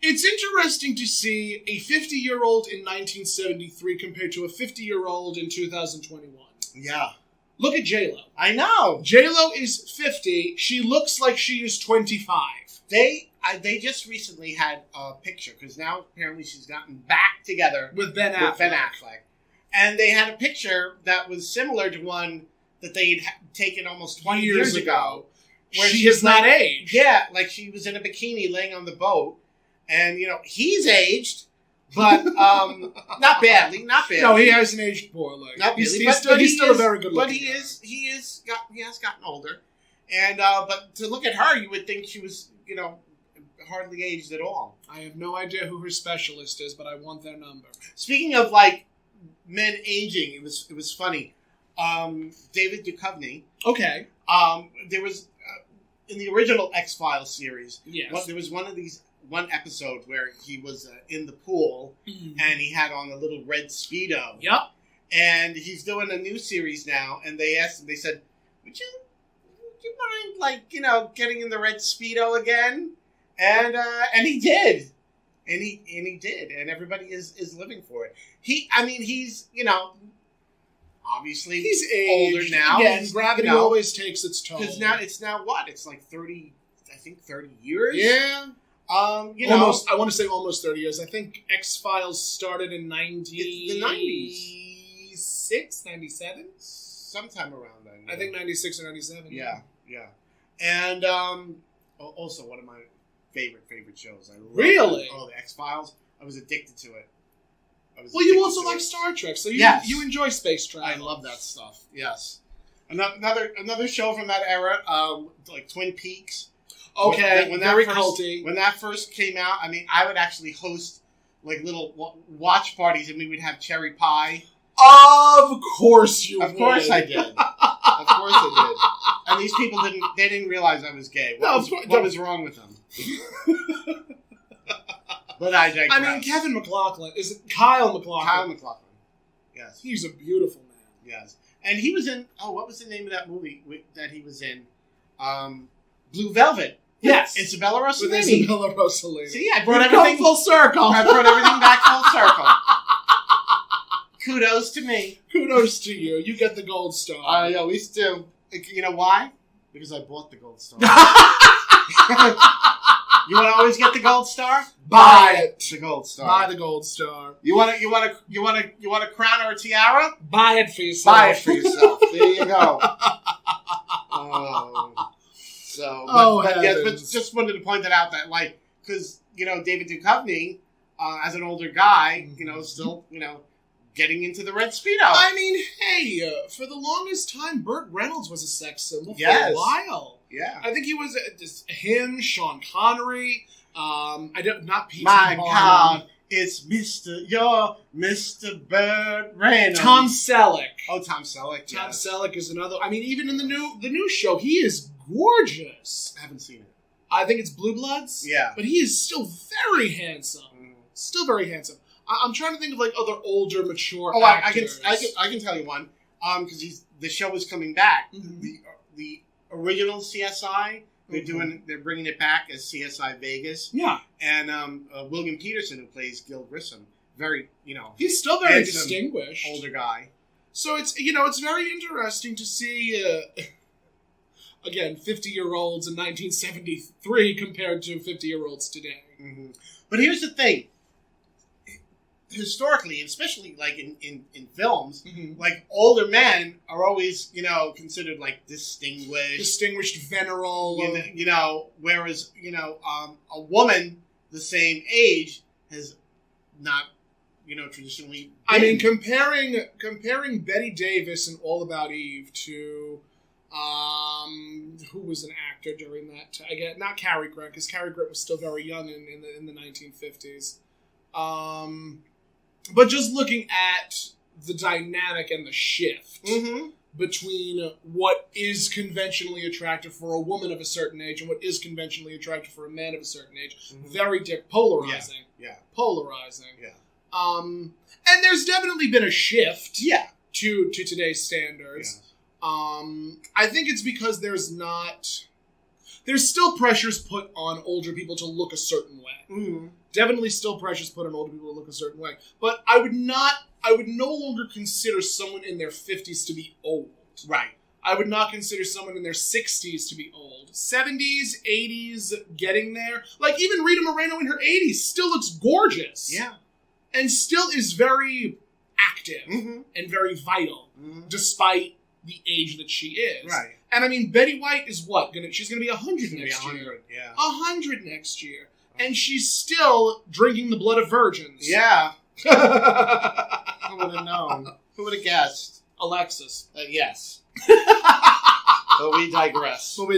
it's interesting to see a 50-year-old in 1973 compared to a 50-year-old in 2021. Yeah. Look at J-Lo. I know. J-Lo is 50. She looks like she is 25. They just recently had a picture, because now apparently she's gotten back together with Ben Affleck. And they had a picture that was similar to one that they had taken almost 20 years ago. Where she has not aged. Yeah, like she was in a bikini laying on the boat. And, he's aged, but not badly. No, he hasn't aged poorly. Not he's badly. He's still a very good looking guy. But he has gotten older. And, but to look at her, you would think she was, hardly aged at all. I have no idea who her specialist is, but I want their number. Speaking of, men aging, it was funny. David Duchovny. Okay. There was, in the original X-Files series, there was one episode where he was in the pool and he had on a little red Speedo. Yep. And he's doing a new series now, and they asked him, they said, would you mind, getting in the red Speedo again? And he did. And he did. And everybody is living for it. He's, obviously he's older aged. now. Again, gravity always takes its toll. Because now it's what? It's like 30 years? Yeah. Almost, I want to say almost 30 years. I think X-Files started in the 90s. 96, 97? Sometime around then. Yeah. I think 96 or 97. Yeah. And also one of my favorite shows. I love Really? The X-Files. I was addicted to it. Well, you also like Star Trek, so you enjoy space travel. I love that stuff. Yes. Another show from that era, like Twin Peaks. Okay, very culty. When that first came out, I mean, I would actually host like little watch parties, and we would have cherry pie. Of course you would. Of course I did. Of course I did. And these people didn't realize I was gay. What was wrong with them? But I digress. I mean, Kevin MacLachlan. Is it Kyle MacLachlan? Kyle MacLachlan. Yes. He's a beautiful man. Yes. And he was in, what was the name of that movie that he was in? Blue Velvet. Yes. Isabella Rossellini. With Isabella Rossellini. See, I brought everything full circle. I brought everything back full circle. Kudos to me. Kudos to you. You get the gold star. I always do. You know why? Because I bought the gold star. You want to always get the gold star? Buy it. The gold star. Buy the gold star. You want a crown or a tiara? Buy it for yourself. Buy it for yourself. There you go. But just wanted to point that out that because David Duchovny, as an older guy, still getting into the red Speedo. I mean, hey, for the longest time, Burt Reynolds was a sex symbol for a while. Yeah, I think he was him, Sean Connery. Not Pete. My God, it's Mr. Burt Reynolds. Tom Selleck. Oh, Tom Selleck. Tom Selleck is another. I mean, even in the new show, he is gorgeous. I haven't seen it. I think it's Blue Bloods. Yeah, but he is still very handsome. Still very handsome. I'm trying to think of other older, mature actors. I can tell you one. Because the show is coming back. Mm-hmm. The original CSI. They're bringing it back as CSI Vegas. Yeah. And William Peterson, who plays Gil Grissom, very he's still very distinguished, older guy. So it's very interesting to see again 50-year-olds in 1973 compared to 50-year-olds today. Mm-hmm. But here's the thing. Historically, especially in films, older men are always considered distinguished, venerable. Whereas a woman the same age has not traditionally. I mean, comparing Bette Davis in All About Eve to who was an actor during that time? Again, not Cary Grant, because Cary Grant was still very young in the 1950s. But just looking at the dynamic and the shift between what is conventionally attractive for a woman of a certain age and what is conventionally attractive for a man of a certain age, very polarizing. Yeah. Polarizing. Yeah. And there's definitely been a shift to today's standards. Yeah. I think it's because there's still pressures put on older people to look a certain way. Mm-hmm. Definitely still pressures put on older people to look a certain way. But I would no longer consider someone in their 50s to be old. Right. I would not consider someone in their 60s to be old. 70s, 80s, getting there. Even Rita Moreno in her 80s still looks gorgeous. Yeah. And still is very active and very vital, despite the age that she is. Right. And I mean, Betty White is what? She's going to be 100 next year. Yeah. 100 next year. And she's still drinking the blood of virgins. Yeah. Who would have known? Who would have guessed? Alexis. Yes. But we digress. Maude,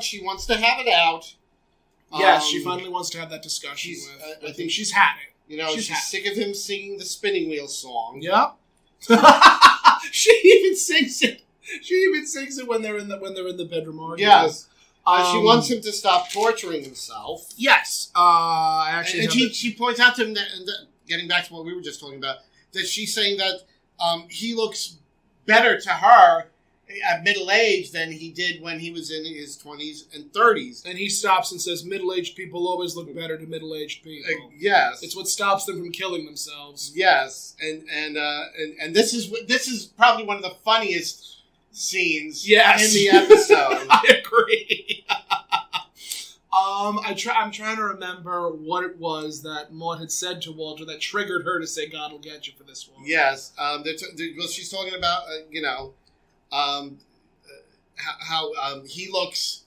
she wants to have it out. Yes, she finally wants to have that discussion with. I think she's had it. She's sick of him singing the spinning wheel song. Yep. She even sings it. when they're in the bedroom arguing. Yes. She wants him to stop torturing himself. Yes. She points out to him that, getting back to what we were just talking about, that she's saying that he looks better to her at middle age than he did when he was in his 20s and 30s. And he stops and says, middle-aged people always look better to middle-aged people. Yes. It's what stops them from killing themselves. Yes. And this is probably one of the funniest scenes in the episode. I agree. I'm trying to remember what it was that Maude had said to Walter that triggered her to say, God will get you for this one. Yes. She's talking about, how he looks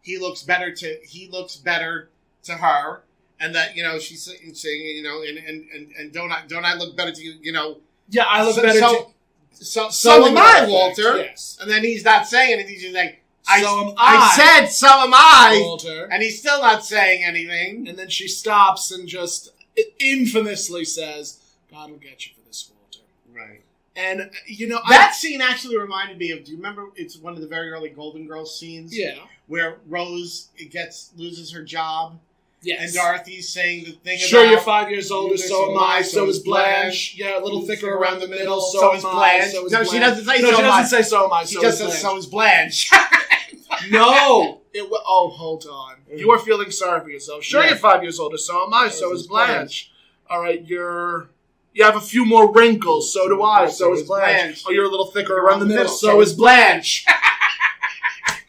he looks better to her, and that she's saying and don't I look better to you? Yeah, I look better to. So am I, Walter. Yes. And then he's not saying anything. He's just like, I said, so am I, Walter. And he's still not saying anything. And then she stops and just infamously says, "God will get you for this, Walter." Right. And that scene actually reminded me of. Do you remember? It's one of the very early Golden Girls scenes. Yeah. Where Rose loses her job. Yes. And Dorothy's saying the thing sure, about... you're 5 years older, so am I, so is Blanche. Yeah, a little thicker around the middle, so is Blanche. No, she doesn't say so am I. No, she doesn't say so am I, she just says so is Blanche. No! Hold on. You are feeling sorry for yourself. Sure, you're 5 years older, so am I, so is Blanche. All right, you have a few more wrinkles, so do I, so is Blanche. Oh, you're a little thicker around the middle, so is Blanche.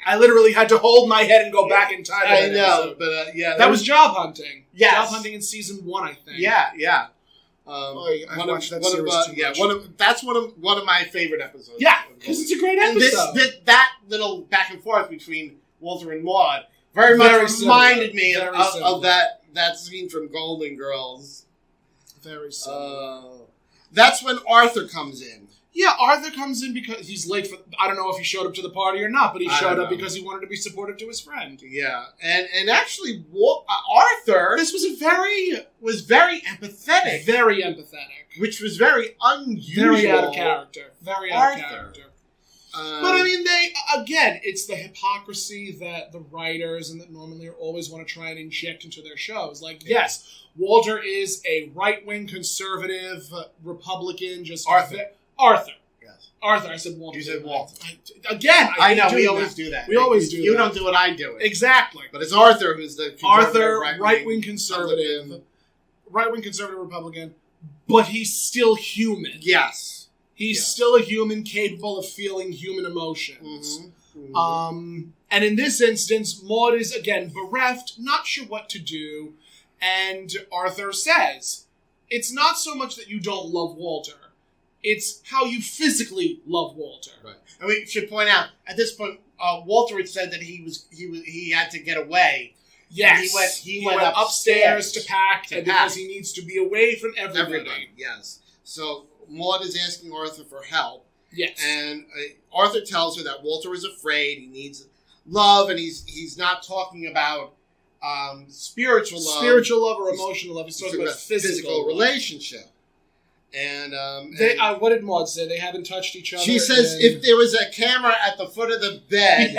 I literally had to hold my head and go back in time. I know, but yeah. That was job hunting. Yes. Job hunting in season 1, I think. Yeah. I watched that series too much. That's one of my favorite episodes. Yeah, because it's a great episode. And that little back and forth between Walter and Maude very much reminded me of that scene from Golden Girls. Very similar. That's when Arthur comes in. Yeah, Arthur comes in because he's late for... I don't know if he showed up to the party or not, but he showed up because he wanted to be supportive to his friend. Yeah, and actually, Arthur... This was very empathetic. Very empathetic. Which was very unusual. Very out of character. Very out of character. But I mean, it's the hypocrisy that the writers and that normally always want to try and inject into their shows. Like, yes, Walter is a right-wing conservative Republican, just... Arthur. Yes. Arthur. I said Walter. You said Walter. I know. We always do that. We always do that. You don't do what I do. Exactly. But it's Arthur who's the right-wing conservative. Right-wing conservative Republican. But he's still human. Yes. He's still a human capable of feeling human emotions. Mm-hmm. Mm-hmm. And in this instance, Maude is, again, bereft, not sure what to do. And Arthur says, it's not so much that you don't love Walter. It's how you physically love Walter. Right. And we should point out, at this point, Walter had said that he had to get away. Yes. And he went upstairs to pack because he needs to be away from everybody. Yes. So Maude is asking Arthur for help. Yes. And Arthur tells her that Walter is afraid. He needs love, and he's not talking about spiritual love or emotional love. He's talking about physical relationship. And what did Maude say? They haven't touched each other. She says if there was a camera at the foot of the bed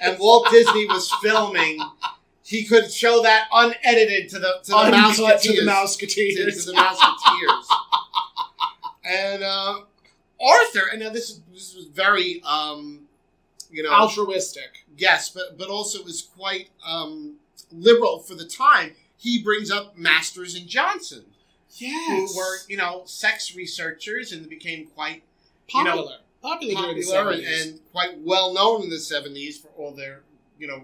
and Walt Disney was filming, he could show that unedited to the Mouseketeers. To the Mouseketeers. To the Mouseketeers. And Arthur, and now this was very altruistic. Yes, but also was quite liberal for the time. He brings up Masters and Johnson. Yes. Who were, sex researchers and became quite popular during the 70s. And quite well known in the 70s for all their,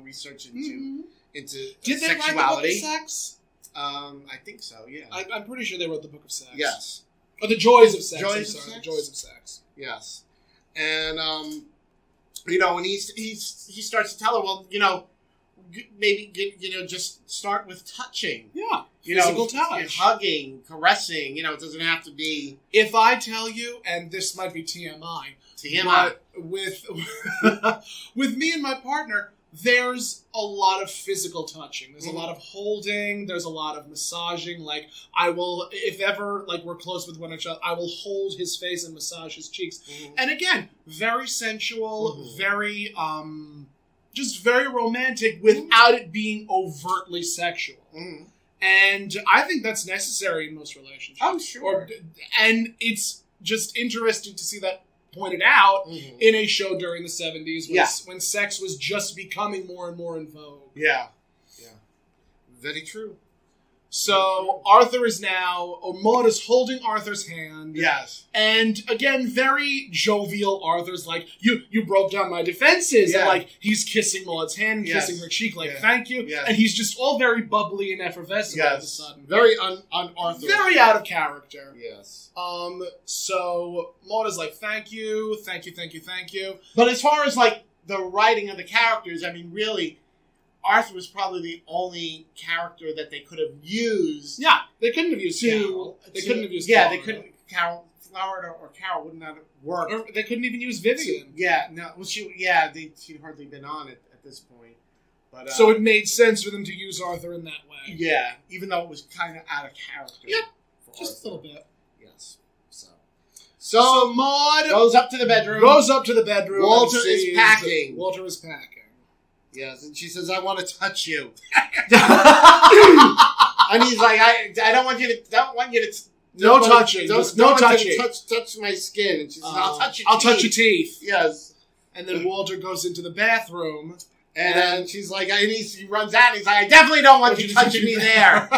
research into Did sexuality. They write the Book of Sex? I think so, yeah. I'm pretty sure they wrote the Book of Sex. Yes. Or the Joys of Sex. The Joys of Sex. Yes. And, and he starts to tell her, well, maybe just start with touching. Yeah. Physical touch. Hugging, caressing, it doesn't have to be... If I tell you, and this might be TMI. But with me and my partner, there's a lot of physical touching. There's a lot of holding. There's a lot of massaging. Like, I will, if ever, we're close with one another, I will hold his face and massage his cheeks. Mm-hmm. And again, very sensual, very, just very romantic without it being overtly sexual. Mm-hmm. And I think that's necessary in most relationships. Oh, sure. And it's just interesting to see that pointed out in a show during the 70s when sex was just becoming more and more in vogue. Yeah. Yeah. Very true. So Arthur is now, Maude is holding Arthur's hand. Yes. And again, very jovial. Arthur's like, you broke down my defenses. Yeah. And he's kissing Maude's hand, kissing her cheek, thank you. Yes. And he's just all very bubbly and effervescent all of a sudden. Very un-Arthur. Very out of character. Yes. So Maude is like, thank you. But as far as the writing of the characters, I mean, really, Arthur was probably the only character that they could have used. Yeah, they couldn't have used Carol. They couldn't have used Florida. They couldn't. Florida or Carol wouldn't have worked. Or they couldn't even use Vivian. Well, she'd hardly been on it at this point. But so it made sense for them to use Arthur in that way. Yeah, even though it was kind of out of character. Yep, just a little bit. Yes. So Maude goes up to the bedroom. Walter is packing. Walter is packing. Yes, and she says, "I want to touch you." And he's like, "I don't want you to. No touching. No touching. Touch my skin." And she says, "I'll touch your teeth." I'll touch your teeth. Yes. And then Walter goes into the bathroom. And she's like, he runs out and he's like, "I definitely don't want you touching me there."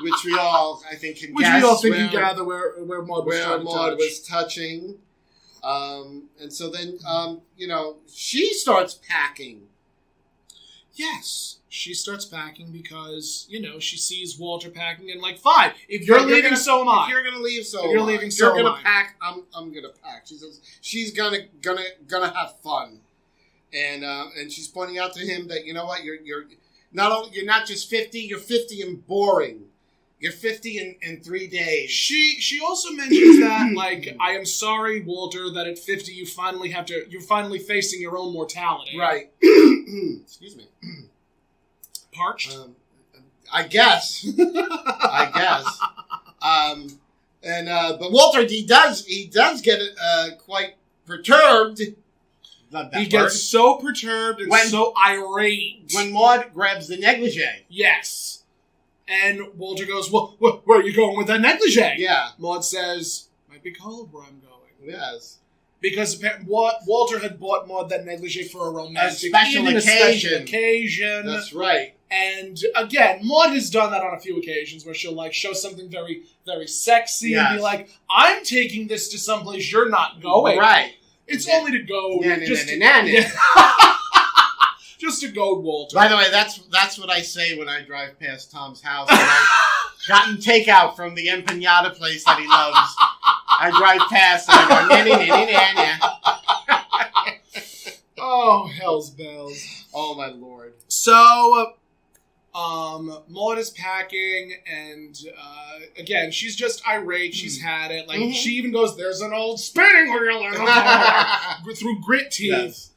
Which we all, I think, can gather where Maude was touching. And so then, she starts packing. Yes. She starts packing because, she sees Walter packing and like, fine, if you're leaving, so am I. If you're going to leave, so am I. If you're leaving, so am I. You're going to pack, I'm going to pack. She says she's gonna have fun. And she's pointing out to him that, you know what, you're not just 50, you're 50 and boring. You're 50 in 3 days. She also mentions that, like, I am sorry, Walter, that at 50 you're finally facing your own mortality. Right. Excuse me. Parched? I guess. But Walter, he does get quite perturbed. He gets so perturbed and so irate. When Maude grabs the negligee. Yes. And Walter goes, well, where are you going with that negligee? Yeah. Maude says, might be cold where I'm going. Yes. Because Walter had bought Maude that negligee for a romantic special occasion. That's right. And again, Maude has done that on a few occasions where she'll like show something very, very sexy and be like, I'm taking this to someplace you're not going. Right. It's only to go just to goad Walter. By the way, that's what I say when I drive past Tom's house. And I've gotten takeout from the empanada place that he loves. I drive past and I go, oh, hell's bells. Oh, my Lord. So, Maude is packing, and again, she's just irate. She's had it. Like, she even goes, there's an old spinning wheel in the car through grit teeth. Yes.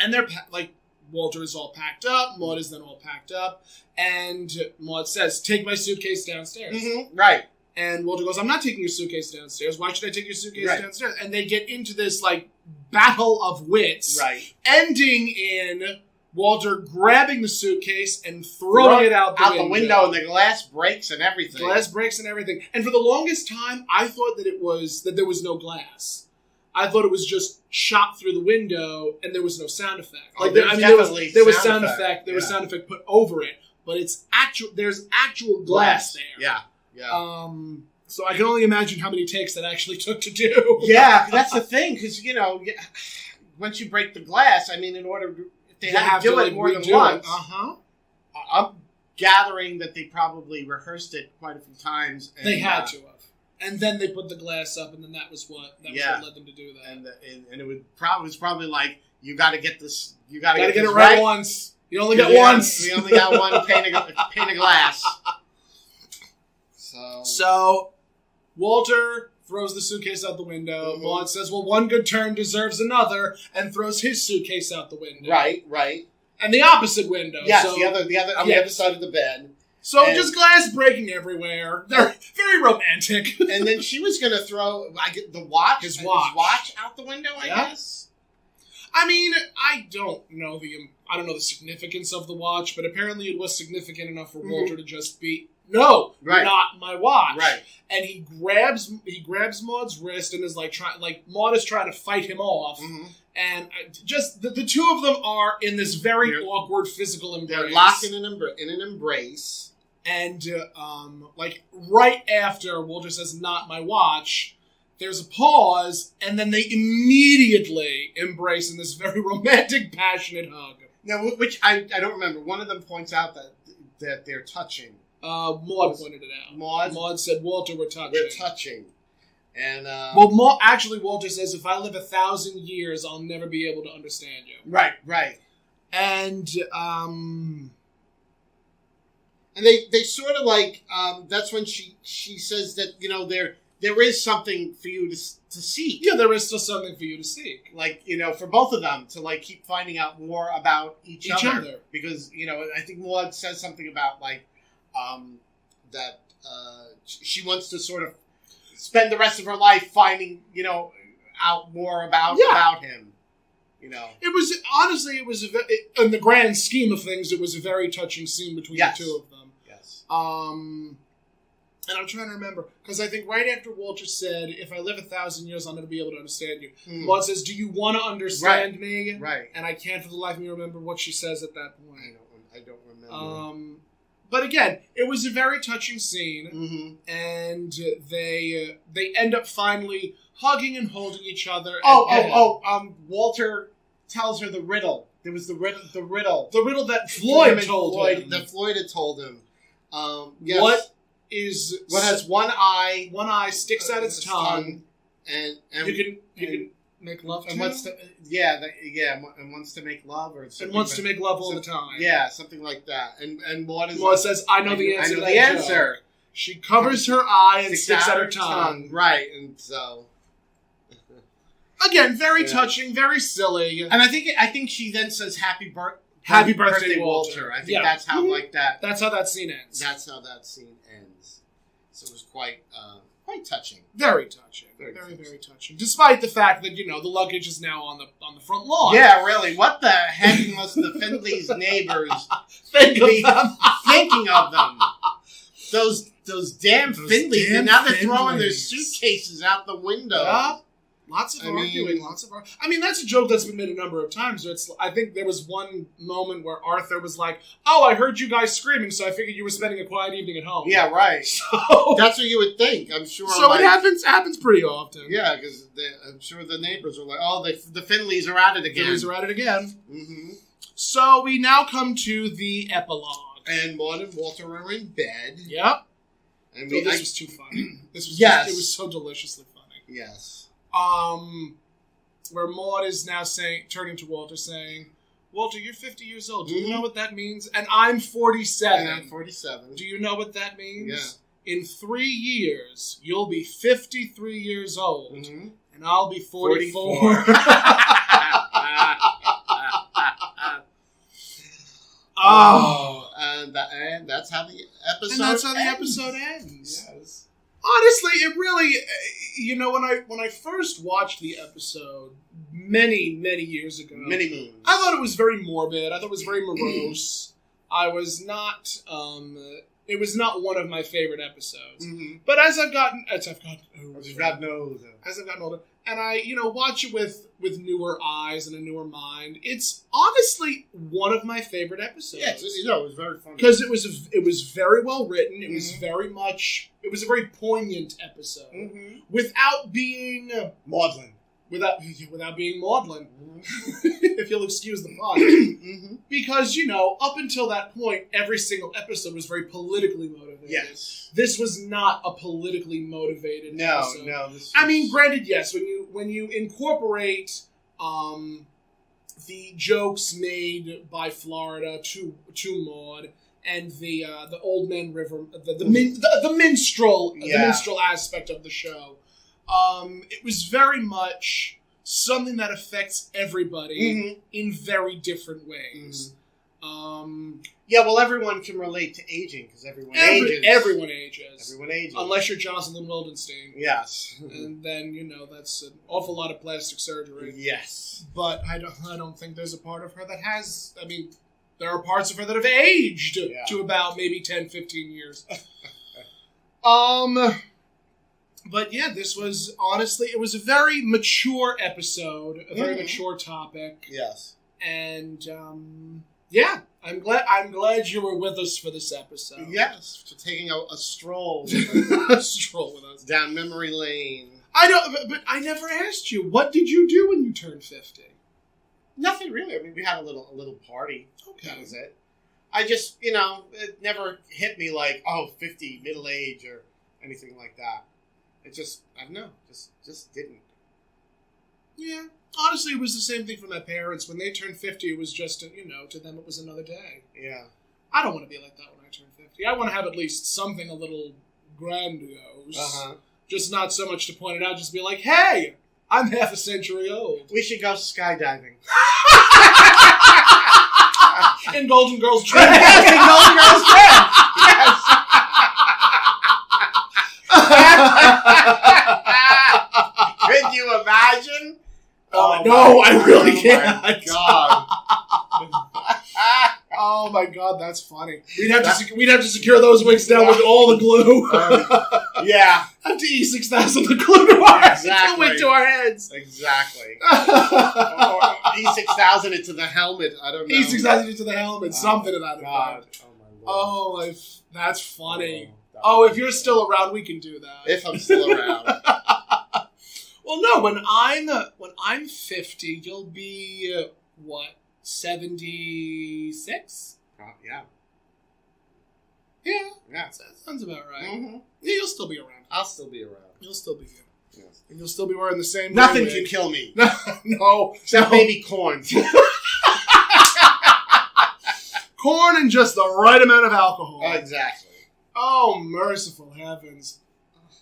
And they're like, Walter is all packed up. Maude is then all packed up. And Maude says, take my suitcase downstairs. Mm-hmm. Right. And Walter goes, I'm not taking your suitcase downstairs. Why should I take your suitcase downstairs? And they get into this, like, battle of wits. Right. Ending in Walter grabbing the suitcase and throwing it out the window. And the glass breaks and everything. And for the longest time, I thought that there was no glass. I thought it was just shot through the window and there was no sound effect. Like there was sound effect. There was sound effect put over it, but there's actual glass there. Yeah. Yeah. So I can only imagine how many takes that actually took to do. Yeah, that's the thing, because once you break the glass, I mean, if they had to do it more than once. I'm gathering that they probably rehearsed it quite a few times. And, they had to have. And then they put the glass up, and then that was what led them to do that. And it was probably like, you got to get this. You got to get it right once. You only got once. We only got one pane of glass. So Walter throws the suitcase out the window. Maude says, well, one good turn deserves another, and throws his suitcase out the window. Right. And the opposite window. Yes, so, the other side of the bed. So just glass breaking everywhere. They're very romantic. And then she was going to throw the watch, his watch out the window, I guess. I mean, I don't know the significance of the watch, but apparently it was significant enough for Walter to just be, no, not my watch. Right. And he grabs Maude's wrist and is Maude is trying to fight him off. Mm-hmm. And just the two of them are in this very awkward physical embrace. They're locked in an embrace. And right after Walter says, not my watch, there's a pause, and then they immediately embrace in this very romantic, passionate hug. Now, which I don't remember. One of them points out that they're touching. Maude pointed it out. Maude said, Walter, we're touching. We're touching. And actually, Walter says, if I live 1,000 years, I'll never be able to understand you. Right. And And they sort of like that's when she says that there is something for you to seek. yeah, there is still something for you to seek. Like for both of them to like keep finding out more about each other. Because I think Maude says something about like that she wants to sort of spend the rest of her life finding out more about him. It was honestly, in the grand scheme of things, it was a very touching scene between the two of them. Yes. And I'm trying to remember because I think right after Walter said, "If I live 1,000 years, I'm going to be able to understand you." Maude says, "Do you want to understand me?" Right. And I can't for the life of me remember what she says at that point. I don't remember. But again, it was a very touching scene, and they end up finally hugging and holding each other. Walter tells her the riddle. There was the riddle. The riddle that Floyd told him. That Floyd had told him. Yes. What has one eye? One eye sticks out its tongue, and you can make love to. And wants to and wants to make love and wants to make love all the time. Yeah, something like that. And Maude says, "I know the answer." I know the answer. She covers her eye and sticks out her tongue. Right, and so. Again, very touching, very silly. And I think she then says happy birthday, Walter. I think that's how That's how that scene ends. That's how that scene ends. So it was quite touching. Very touching. Very touching. Despite the fact that, the luggage is now on the front lawn. Yeah, really. What the heck must the Findley's neighbors be thinking of them? Those damn Findleys. And now they're throwing their suitcases out the window. Yeah. Lots of arguing. I mean, that's a joke that's been made a number of times. I think there was one moment where Arthur was like, "Oh, I heard you guys screaming, so I figured you were spending a quiet evening at home." Yeah, right. So that's what you would think. I'm sure. So it happens pretty often. Yeah, because I'm sure the neighbors are like, "Oh, the Findleys are at it again." Mm-hmm. So we now come to the epilogue, and Maude and Walter are in bed. Yep. And this was too funny. It was so deliciously funny. Yes. Where Maude is now turning to Walter, saying, "Walter, you're 50 years old. Do you know what that means? And I'm 47. And I'm 47. Do you know what that means? Yeah. In 3 years, you'll be 53 years old, and I'll be 44. And that's how the episode ends. Yes. Honestly, it really, when I first watched the episode many, many years ago, many moons, I thought it was very morbid. I thought it was very morose. It was not one of my favorite episodes. But as I've gotten older, and I, watch it with newer eyes and a newer mind, it's honestly one of my favorite episodes. Yeah, it was very funny because it was very well written. It was it was a very poignant episode without being maudlin. Without being maudlin, if you'll excuse the pun. Because, up until that point, every single episode was very politically motivated. Yes. This was not a politically motivated episode. No. I mean, granted, yes, when you incorporate the jokes made by Florida to Maude and the Old Man River, the minstrel aspect of the show. It was very much something that affects everybody in very different ways. Everyone can relate to aging because everyone ages. Everyone ages. Unless you're Jocelyn Wildenstein. Yes. And then, that's an awful lot of plastic surgery. Yes. But I don't think there's a part of her that has... I mean, there are parts of her that have aged to about maybe 10, 15 years. But yeah, this was, honestly, it was a very mature episode, a very mature topic. Yes. And, I'm glad you were with us for this episode. Yes, for taking a stroll. A stroll with us. Down memory lane. But I never asked you, what did you do when you turned 50? Nothing really. I mean, we had a little party. Okay. That was it. I just, it never hit me like, 50, middle age, or anything like that. It just, I don't know, just didn't. Yeah. Honestly, it was the same thing for my parents. When they turned 50, it was just, to them it was another day. Yeah. I don't want to be like that when I turn 50. I want to have at least something a little grandiose. Uh-huh. Just not so much to point it out, just be like, hey, I'm half a century old. We should go skydiving. In Golden Girls Trend. Yes, in Golden Girls Trend. Yes. Could you imagine? No, I really can't. Oh my God. Oh my God, that's funny. We'd have to secure those wigs down with all the glue. Yeah. Have to E6000 the glue to our heads. Exactly. Or E6000 into the helmet. I don't know. E6000 into the helmet. Something of that. God. Oh my Lord. That's funny. If you're still around, we can do that. If I'm still around. Well, no. When I'm 50, you'll be what? 76? Yeah. Yeah. Yeah. That sounds about right. Mm-hmm. Yeah, you'll still be around. I'll still be around. You'll still be here. Yes. And you'll still be wearing the same Nothing wig. can kill me. No. Except maybe corn. Corn and just the right amount of alcohol. Exactly. Oh, merciful heavens.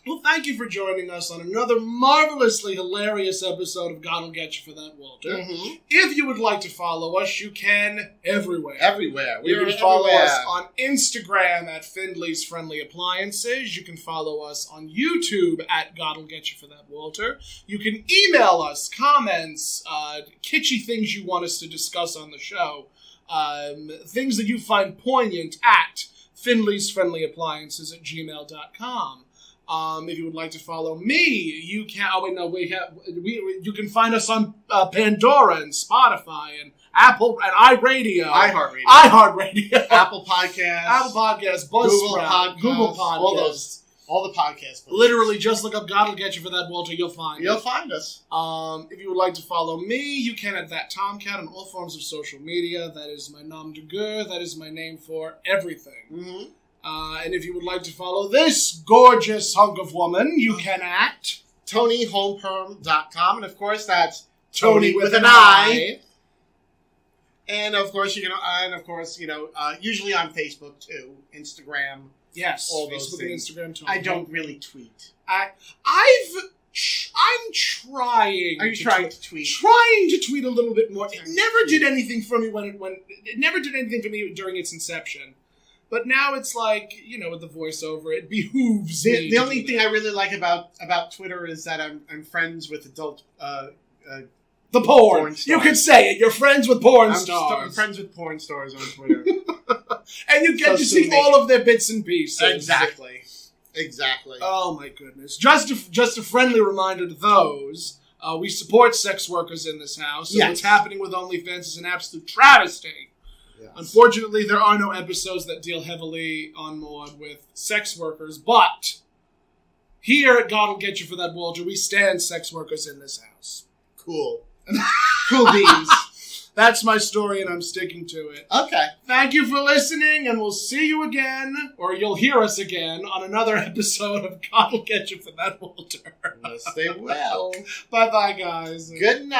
Well, thank you for joining us on another marvelously hilarious episode of God'll Get You for That, Walter. Mm-hmm. If you would like to follow us, you can everywhere. Everywhere. You can follow us on Instagram at Findley's Friendly Appliances. You can follow us on YouTube at God'll Get You for That, Walter. You can email us comments, kitschy things you want us to discuss on the show, things that you find poignant at Findley's Friendly Appliances at gmail.com. If you would like to follow me, you can. Oh wait, no, you can find us on Pandora and Spotify and Apple and iHeartRadio, Apple Podcasts, Buzzsprout, Google Podcasts, all the podcasts. Literally, just look up "God'll Get You for That, Walter." You'll find us. If you would like to follow me, you can at that Tomcat on all forms of social media. That is my nom de guerre. That is my name for everything. Mm-hmm. And if you would like to follow this gorgeous hunk of woman, you can at ToniHomeperm.com. And of course, that's Tony with an I. And of course, usually on Facebook too, Instagram. Yes, all Facebook those and things. Instagram. Tony. I don't really tweet. I'm trying. Are you trying to tweet? Trying to tweet a little bit more. It never did anything for me it never did anything for me during its inception. But now it's like, with the voiceover, it behooves me. The only thing I really like about Twitter is that I'm friends with adult the porn stars. You can say it. You're friends with porn I'm stars. friends with porn stars on Twitter. And you get to see all of their bits and pieces. Exactly. Oh my goodness. Just a friendly reminder to those. We support sex workers in this house. So what's happening with OnlyFans is an absolute travesty. Yes. Unfortunately, there are no episodes that deal heavily on Maude with sex workers, but here at God'll Get You for That, Walter, we stand sex workers in this house. Cool. Cool beans. That's my story, and I'm sticking to it. Okay. Thank you for listening, and we'll see you again, or you'll hear us again, on another episode of God'll Get You for That, Walter. Yes, they will. Bye-bye, guys. Good night.